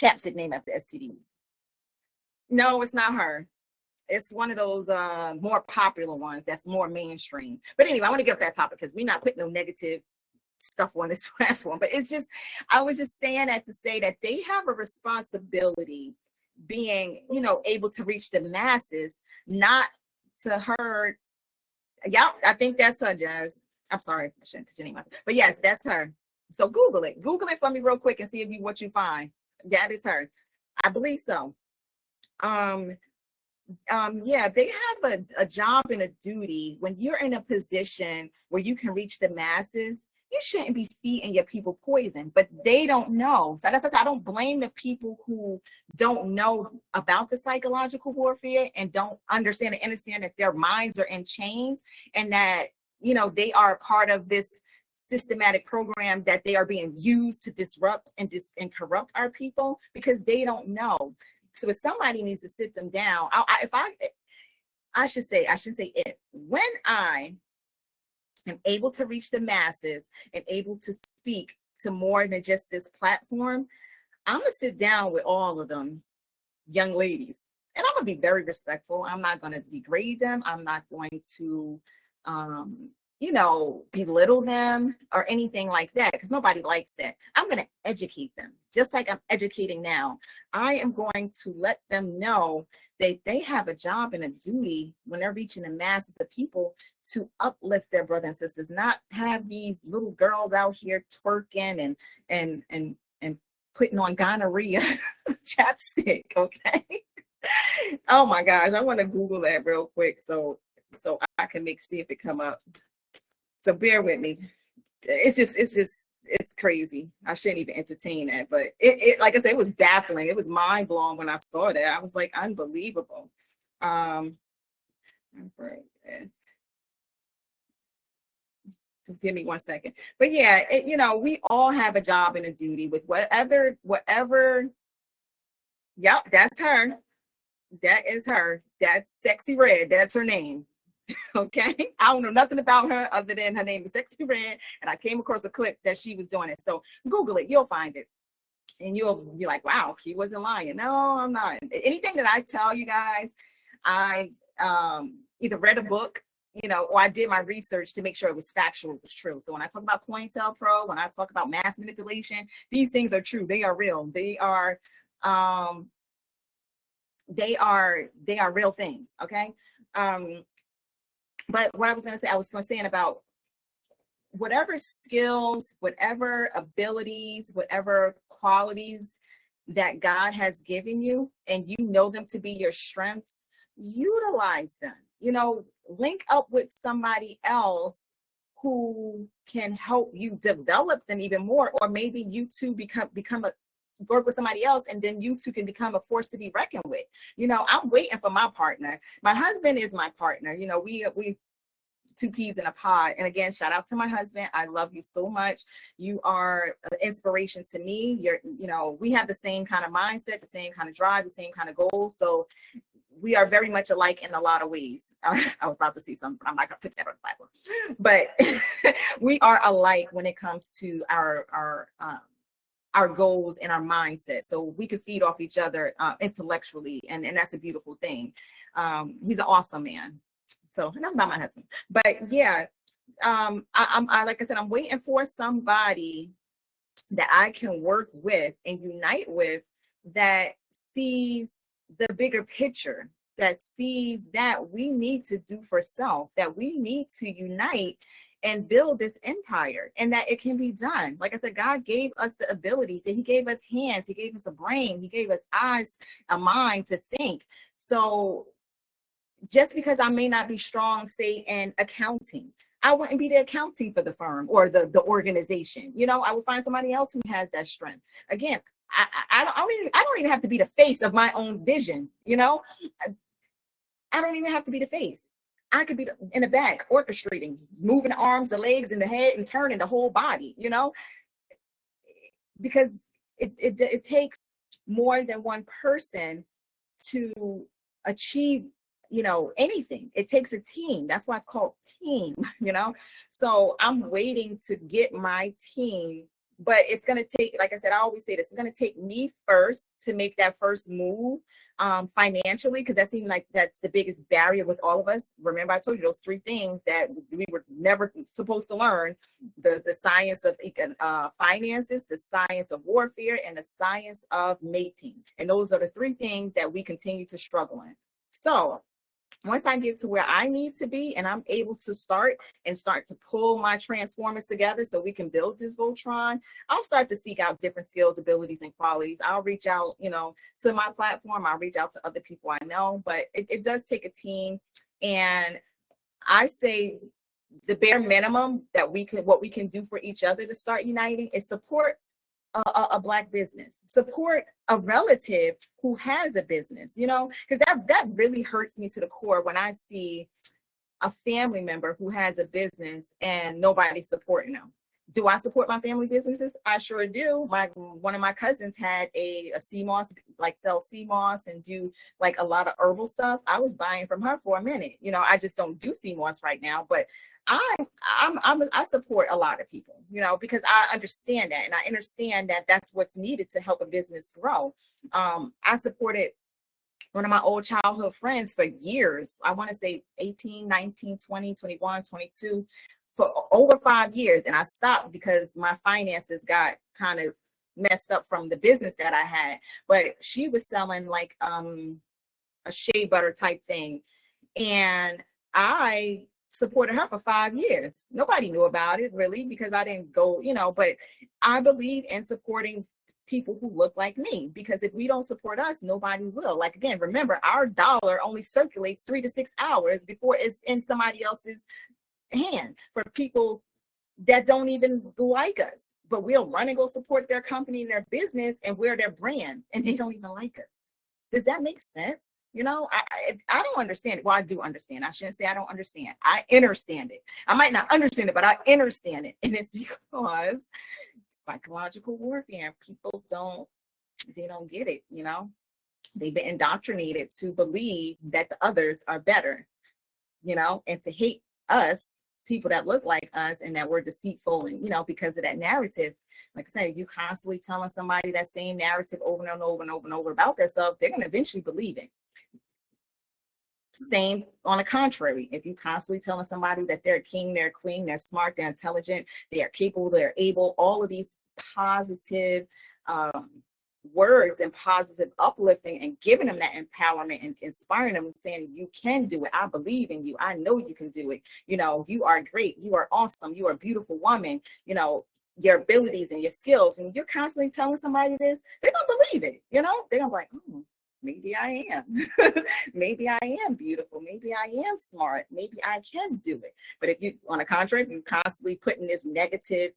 Speaker 1: chapstick named after STDs. No, it's not her. It's one of those more popular ones that's more mainstream. But anyway, I want to get off that topic, because we're not putting no negative stuff on this platform. But I was just saying that to say that they have a responsibility, being, able to reach the masses, not to hurt. Yeah, I think that's her, Jazz. I'm sorry, I shouldn't put your name out. But yes, that's her. So Google it for me real quick and see what you find. That is her. I believe so. Yeah, they have a job and a duty. When you're in a position where you can reach the masses, you shouldn't be feeding your people poison, but they don't know. So that's I don't blame the people who don't know about the psychological warfare and don't understand that their minds are in chains, and that, they are part of this systematic program, that they are being used to disrupt and corrupt our people, because they don't know. So if somebody needs to sit them down, I should say if when I am able to reach the masses and able to speak to more than just this platform, I'm gonna sit down with all of them young ladies, and I'm gonna be very respectful. I'm not gonna degrade them. I'm not going to belittle them or anything like that, because nobody likes that. I'm going to educate them, just like I'm educating now. I am going to let them know that they have a job and a duty when they're reaching the masses of people to uplift their brothers and sisters, not have these little girls out here twerking and putting on gonorrhea chapstick, okay? Oh my gosh, I want to Google that real quick so I can see if it come up. So bear with me. It's crazy. I shouldn't even entertain that, but it like I said, it was baffling. It was mind blowing when I saw that. I was like, unbelievable. Just give me 1 second. But yeah, we all have a job and a duty with whatever. Yep, that's her. That is her. That's Sexy Red. That's her name. Okay. I don't know nothing about her other than her name is Sexy Red. And I came across a clip that she was doing it. So Google it, you'll find it. And you'll be like, wow, he wasn't lying. No, I'm not. Anything that I tell you guys, I either read a book, or I did my research to make sure it was factual, it was true. So when I talk about COINTELPRO, when I talk about mass manipulation, these things are true. They are real. They are real things. Okay. But what I was going to say about whatever skills, whatever abilities, whatever qualities that God has given you, and you know them to be your strengths, utilize them. Link up with somebody else who can help you develop them even more, or maybe you two work with somebody else, and then you two can become a force to be reckoned with. I'm waiting for my partner. My husband is my partner. We two peas in a pod. And again, shout out to my husband. I love you so much. You are an inspiration to me. We have the same kind of mindset, the same kind of drive, the same kind of goals. So we are very much alike in a lot of ways. I was about to say something, but I'm not going to put that on the platform. But we are alike when it comes to our goals and our mindset. So we could feed off each other intellectually, and that's a beautiful thing. He's an awesome man. So enough about my husband. But yeah, I like I said, I'm waiting for somebody that I can work with and unite with that sees the bigger picture, that sees that we need to do for self, that we need to unite and build this empire, and that it can be done. Like I said, God gave us the ability. He gave us hands. He gave us a brain. He gave us eyes, a mind to think. So just because I may not be strong, say, in accounting, I wouldn't be the accounting for the firm or the organization. I would find somebody else who has that strength. Again, I don't even have to be the face of my own vision. I don't even have to be the face. I could be in the back orchestrating, moving the arms, the legs, and the head, and turning the whole body. Because it takes more than one person to achieve anything. It takes a team. That's why it's called team. So I'm waiting to get my team, but it's going to take, like I said, I always say this, it's going to take me first to make that first move financially, because that seems like that's the biggest barrier with all of us. Remember, I told you those three things that we were never supposed to learn: the science of finances, the science of warfare, and the science of mating. And those are the three things that we continue to struggle in. So once I get to where I need to be, and I'm able to start to pull my transformers together so we can build this Voltron, I'll start to seek out different skills, abilities, and qualities. I'll reach out, to my platform. I'll reach out to other people I know, but it does take a team. And I say the bare minimum that what we can do for each other to start uniting is support a Black business, support a relative who has a business, because that really hurts me to the core when I see a family member who has a business and nobody's supporting them. Do I support my family businesses? I sure do. One of my cousins had a sea moss, like sell sea moss and do like a lot of herbal stuff. I was buying from her for a minute. I just don't do sea moss right now, but I support a lot of people, because I understand that, and I understand that that's what's needed to help a business grow. I supported one of my old childhood friends for years. I want to say 18, 19, 20, 21, 22, for over 5 years. And I stopped because my finances got kind of messed up from the business that I had. But she was selling like a shea butter type thing. And I supported her for 5 years. Nobody knew about it really, because I didn't go, but I believe in supporting people who look like me, because if we don't support us, nobody will. Like, again, remember, our dollar only circulates 3 to 6 hours before it's in somebody else's hand, for people that don't even like us, but we'll run and go support their company and their business and wear their brands, and they don't even like us. Does that make sense? I don't understand it. Well, I do understand. I shouldn't say I don't understand. I understand it. I might not understand it, but I understand it. And it's because psychological warfare, people don't get it, They've been indoctrinated to believe that the others are better, and to hate us, people that look like us, and that we're deceitful, and because of that narrative. Like I said, you constantly telling somebody that same narrative over and over and over and over about themselves, they're going to eventually believe it. Same on the contrary, if you constantly telling somebody that they're a king, they're a queen, they're smart, they're intelligent, they are capable, they're able, all of these positive words and positive uplifting, and giving them that empowerment and inspiring them and saying, you can do it. I believe in you. I know you can do it. You are great. You are awesome. You are a beautiful woman. Your abilities and your skills. And you're constantly telling somebody this, they're going to believe it. They're going to be like, maybe I am. Maybe I am beautiful. Maybe I am smart. Maybe I can do it. But if you, on the contrary, if you constantly putting this negative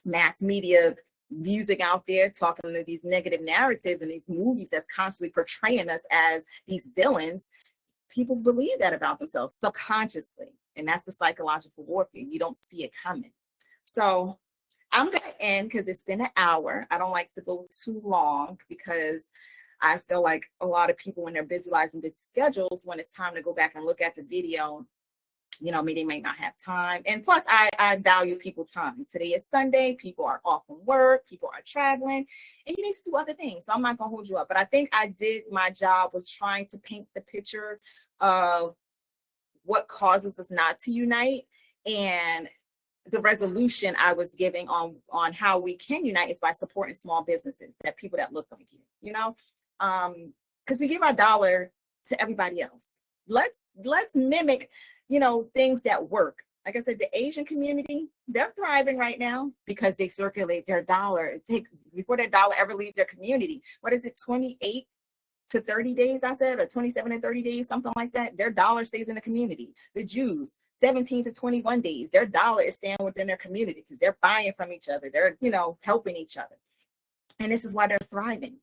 Speaker 1: mass media music out there, talking to these negative narratives and these movies that's constantly portraying us as these villains, people believe that about themselves subconsciously. And that's the psychological warfare. You don't see it coming. So I'm going to end because it's been an hour. I don't like to go too long because I feel like a lot of people, when they're busy lives and busy schedules, when it's time to go back and look at the video, maybe they may not have time. And plus, I value people's time. Today is Sunday. People are off from work. People are traveling. And you need to do other things. So I'm not going to hold you up. But I think I did my job with trying to paint the picture of what causes us not to unite. And the resolution I was giving on how we can unite is by supporting small businesses, that people that look like you, because we give our dollar to everybody else. Let's mimic things that work. Like I said, the Asian community, they're thriving right now because they circulate their dollar. It takes, before their dollar ever leaves their community, what is it, 28 to 30 days, I said, or 27 and 30 days, something like that. Their dollar stays in the community. The Jews, 17 to 21 days, their dollar is staying within their community because they're buying from each other. They're, helping each other. And this is why they're thriving.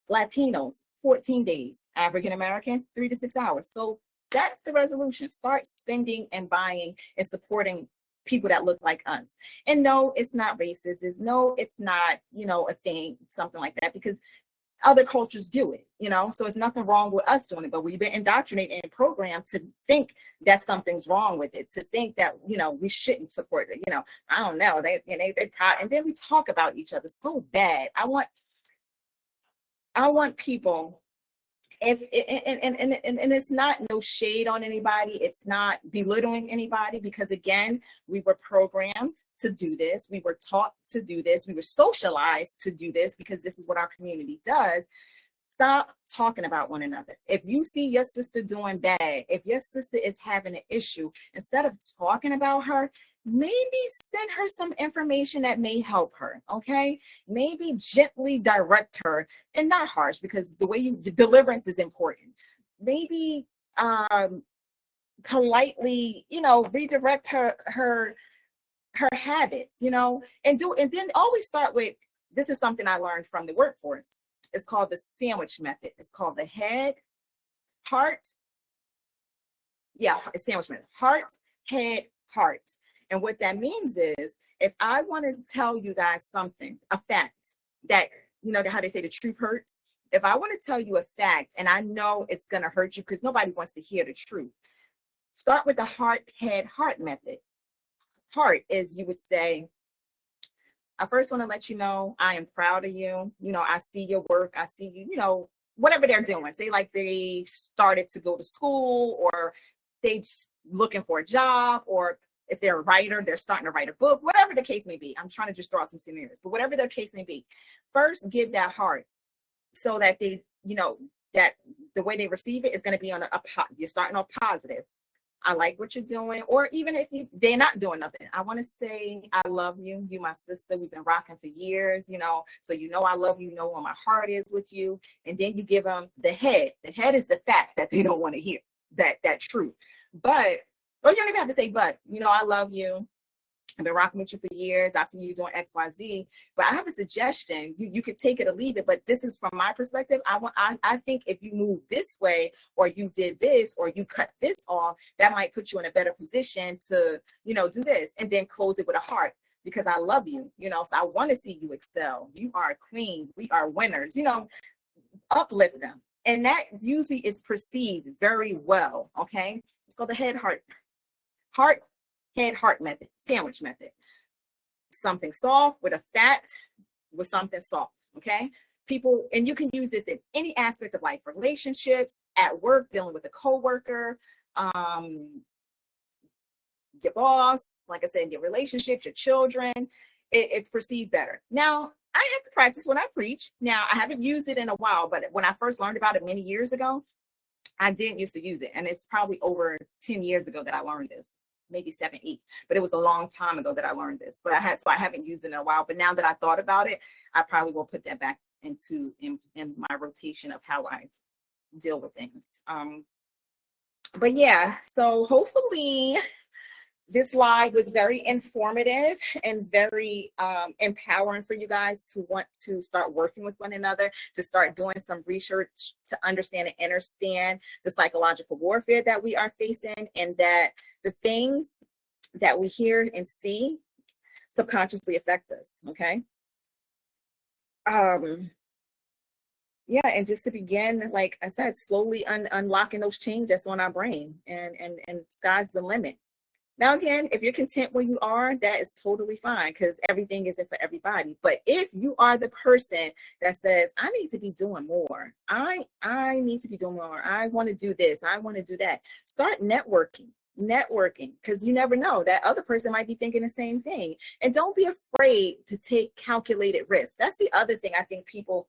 Speaker 1: Latinos, 14 days. African American, 3 to 6 hours. So that's the resolution. Start spending and buying and supporting people that look like us. And no, it's not racist. No, it's not, a thing, something like that, because other cultures do it, so it's nothing wrong with us doing it, but we've been indoctrinated and programmed to think that something's wrong with it, to think that, we shouldn't support it. I don't know. They and then we talk about each other so bad. I want people, and it's not no shade on anybody. It's not belittling anybody, because again, we were programmed to do this. We were taught to do this. We were socialized to do this because this is what our community does. Stop talking about one another. If you see your sister doing bad, if your sister is having an issue, instead of talking about her, maybe send her some information that may help her. Okay, maybe gently direct her, and not harsh, because the deliverance is important. Maybe politely, redirect her habits, and then always start with, this is something I learned from the workforce. It's called the sandwich method. It's called the head, heart. Yeah, it's sandwich method. Heart, head, heart. And what that means is, if I want to tell you guys something, a fact that, how they say the truth hurts. If I want to tell you a fact and I know it's going to hurt you because nobody wants to hear the truth, start with the heart, head, heart method. Heart is, you would say, I first want to let you know I am proud of you. I see your work. I see you, whatever they're doing. Say like they started to go to school, or they just looking for a job, or if they're a writer, they're starting to write a book, whatever the case may be. I'm trying to just draw some scenarios, but whatever their case may be, first give that heart, so that they, that the way they receive it is going to be on you're starting off positive. I like what you're doing. Or even if they're not doing nothing, I want to say, I love you. You, my sister, we've been rocking for years, so I love you, where my heart is with you. And then you give them the head. The head is the fact that they don't want to hear, that truth. But, or you don't even have to say, but, I love you. I've been rocking with you for years. I see you doing X, Y, Z. But I have a suggestion. You could take it or leave it. But this is from my perspective. I think if you move this way, or you did this, or you cut this off, that might put you in a better position to, do this. And then close it with a heart, because I love you. So I want to see you excel. You are a queen. We are winners. uplift them. And that usually is perceived very well. Okay. It's called the head heart method, sandwich method. Something soft with a fat with something soft. Okay. People, and you can use this in any aspect of life, relationships, at work, dealing with a coworker, your boss, like I said, your relationships, your children. It's perceived better. Now, I have to practice what I preach. Now, I haven't used it in a while, but when I first learned about it many years ago, I didn't used to use it. And it's probably over 10 years ago that I learned this, maybe 7, 8, but it was a long time ago that I learned this. But I haven't used it in a while. But now that I thought about it, I probably will put that back in my rotation of how I deal with things. But yeah, so hopefully this live was very informative and very empowering for you guys to want to start working with one another, to start doing some research to understand and understand the psychological warfare that we are facing, and that the things that we hear and see subconsciously affect us. Okay. Yeah, and just to begin, like I said, slowly unlocking those chains that's on our brain, and sky's the limit. Now, again, if you're content where you are, that is totally fine, because everything isn't for everybody. But if you are the person that says, I need to be doing more, I need to be doing more, I want to do this, I want to do that, start networking, because you never know, that other person might be thinking the same thing. And don't be afraid to take calculated risks. That's the other thing I think people,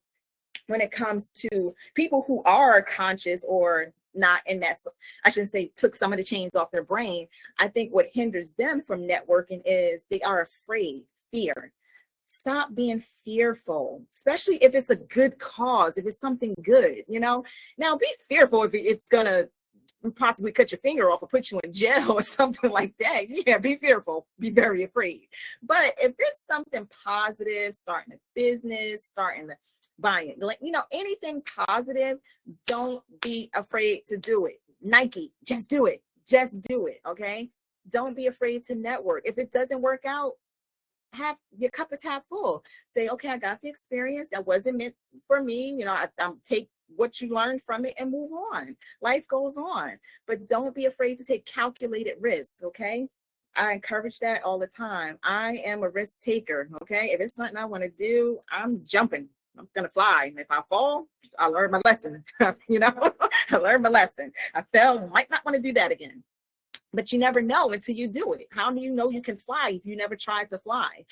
Speaker 1: when it comes to people who are conscious or not in that, I shouldn't say took some of the chains off their brain, I think what hinders them from networking is they are afraid, fear. Stop being fearful, especially if it's a good cause, if it's something good, Now be fearful if it's gonna possibly cut your finger off or put you in jail or something like that. Yeah, be fearful, be very afraid. But if it's something positive, starting a business, starting to buying, anything positive, don't be afraid to do it. Nike, just do it. Okay. Don't be afraid to network. If it doesn't work out, have your cup is half full. Say, okay, I got the experience, that wasn't meant for me. I'm take what you learned from it and move on. Life goes on, but don't be afraid to take calculated risks. Okay. I encourage that all the time. I am a risk taker. Okay. If it's something I want to do, I'm jumping. I'm going to fly. And if I fall, I learned my lesson. I learned my lesson. I fell, might not want to do that again. But you never know until you do it. How do you know you can fly if you never tried to fly?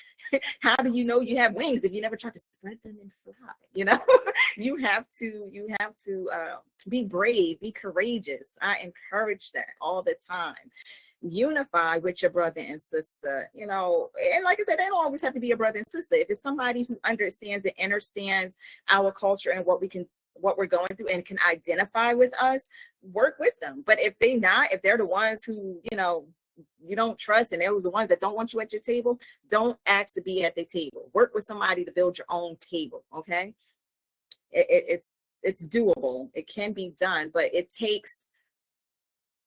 Speaker 1: How do you know you have wings if you never tried to spread them and fly? You have to be brave, be courageous. I encourage that all the time. Unify with your brother and sister, and like I said, they don't always have to be a brother and sister. If it's somebody who understands our culture and what we're going through and can identify with us, work with them. But if they're the ones who, you don't trust, and they're the ones that don't want you at your table, don't ask to be at the table. Work with somebody to build your own table. Okay. It's doable. It can be done, but it takes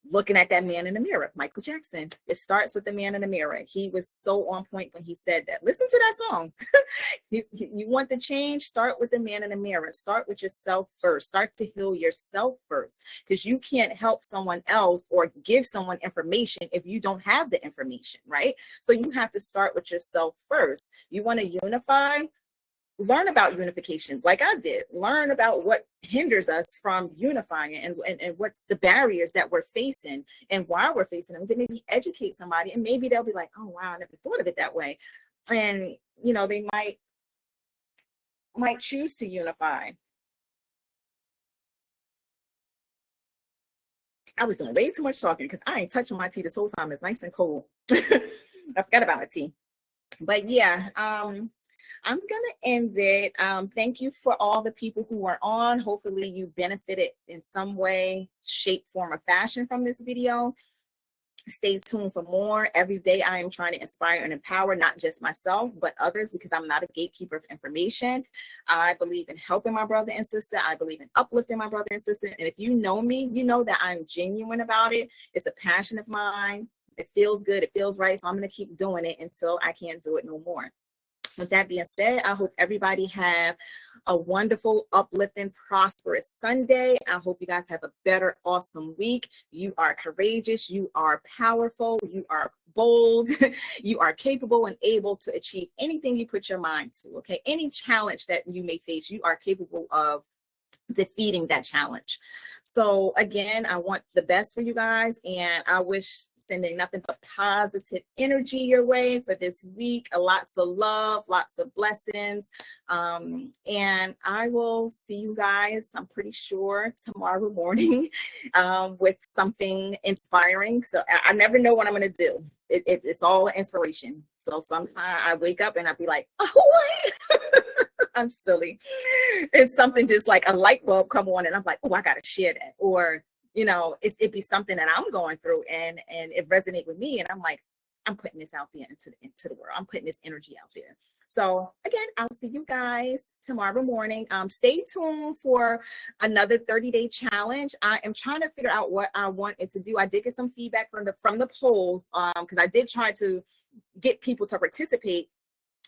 Speaker 1: looking at that man in the mirror. Michael Jackson. It starts with the man in the mirror. He was so on point when he said that. Listen to that song. You want the change? Start with the man in the mirror. Start with yourself first. Start to heal yourself first, because you can't help someone else or give someone information if you don't have the information, right? So you have to start with yourself first. You want to unify? Learn about unification, like I did. Learn about what hinders us from unifying, and what's the barriers that we're facing and why we're facing them. To maybe educate somebody, and maybe they'll be like, oh wow, I never thought of it that way. And they might choose to unify. I was doing way too much talking because I ain't touching my tea this whole time. It's nice and cold. I forgot about my tea. But yeah, I'm going to end it. Thank you for all the people who are on. Hopefully you benefited in some way, shape, form, or fashion from this video. Stay tuned for more. Every day I am trying to inspire and empower not just myself, but others, because I'm not a gatekeeper of information. I believe in helping my brother and sister. I believe in uplifting my brother and sister. And if you know me, you know that I'm genuine about it. It's a passion of mine. It feels good. It feels right. So I'm going to keep doing it until I can't do it no more. With that being said, I hope everybody have a wonderful, uplifting, prosperous Sunday. I hope you guys have a better, awesome week. You are courageous. You are powerful. You are bold. You are capable and able to achieve anything you put your mind to. Okay. Any challenge that you may face, you are capable of defeating that challenge. So again, I want the best for you guys, and I wish sending nothing but positive energy your way for this week. Lots of love, lots of blessings, and I will see you guys, I'm pretty sure, tomorrow morning with something inspiring. So I never know what I'm going to do. It's all inspiration. So sometimes I wake up and I'll be like, oh, what? I'm silly. It's something just like a light bulb come on and I'm like, oh, I got to share that. Or, you know, it'd be something that I'm going through and it resonate with me. And I'm like, I'm putting this out there into the world. I'm putting this energy out there. So again, I'll see you guys tomorrow morning. Stay tuned for another 30-day challenge. I am trying to figure out what I want it to do. I did get some feedback from the polls because I did try to get people to participate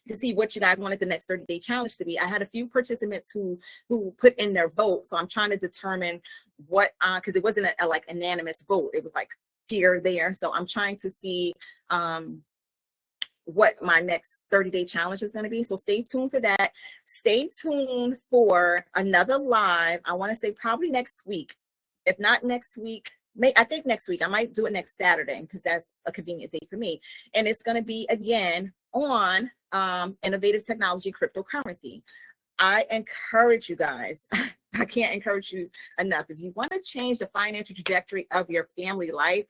Speaker 1: to see what you guys wanted the next 30-day challenge to be. I had a few participants who put in their vote. So I'm trying to determine what, because it wasn't a like unanimous vote. It was like here, there. So I'm trying to see what my next 30-day challenge is going to be. So stay tuned for that. Stay tuned for another live. I want to say probably next week. If not next week, I think next week. I might do it next Saturday because that's a convenient date for me. And it's going to be again on innovative technology, cryptocurrency. I encourage you guys. I can't encourage you enough. If you want to change the financial trajectory of your family life,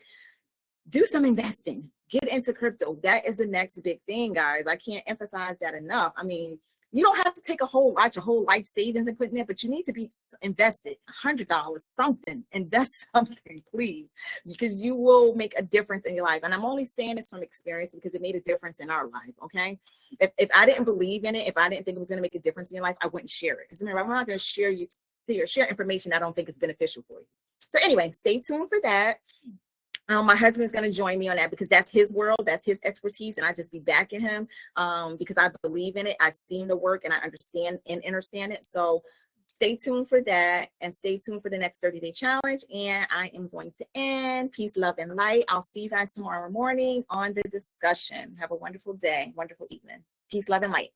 Speaker 1: do some investing. Get into crypto. That is the next big thing, guys. I can't emphasize that enough. I mean, you don't have to take your whole life savings and put in it, but you need to be invested. $100, something. Invest something, please, because you will make a difference in your life. And I'm only saying this from experience because it made a difference in our life. Okay, if I didn't believe in it, if I didn't think it was going to make a difference in your life, I wouldn't share it. Because remember, I'm not going to share information I don't think is beneficial for you. So anyway, stay tuned for that. My husband's going to join me on that because that's his world, that's his expertise, and I just be backing him because I believe in it. I've seen the work and I understand it. So stay tuned for that and stay tuned for the next 30-day challenge. And I am going to end. Peace, love, and light. I'll see you guys tomorrow morning on the discussion. Have a wonderful day, wonderful evening. Peace, love, and light.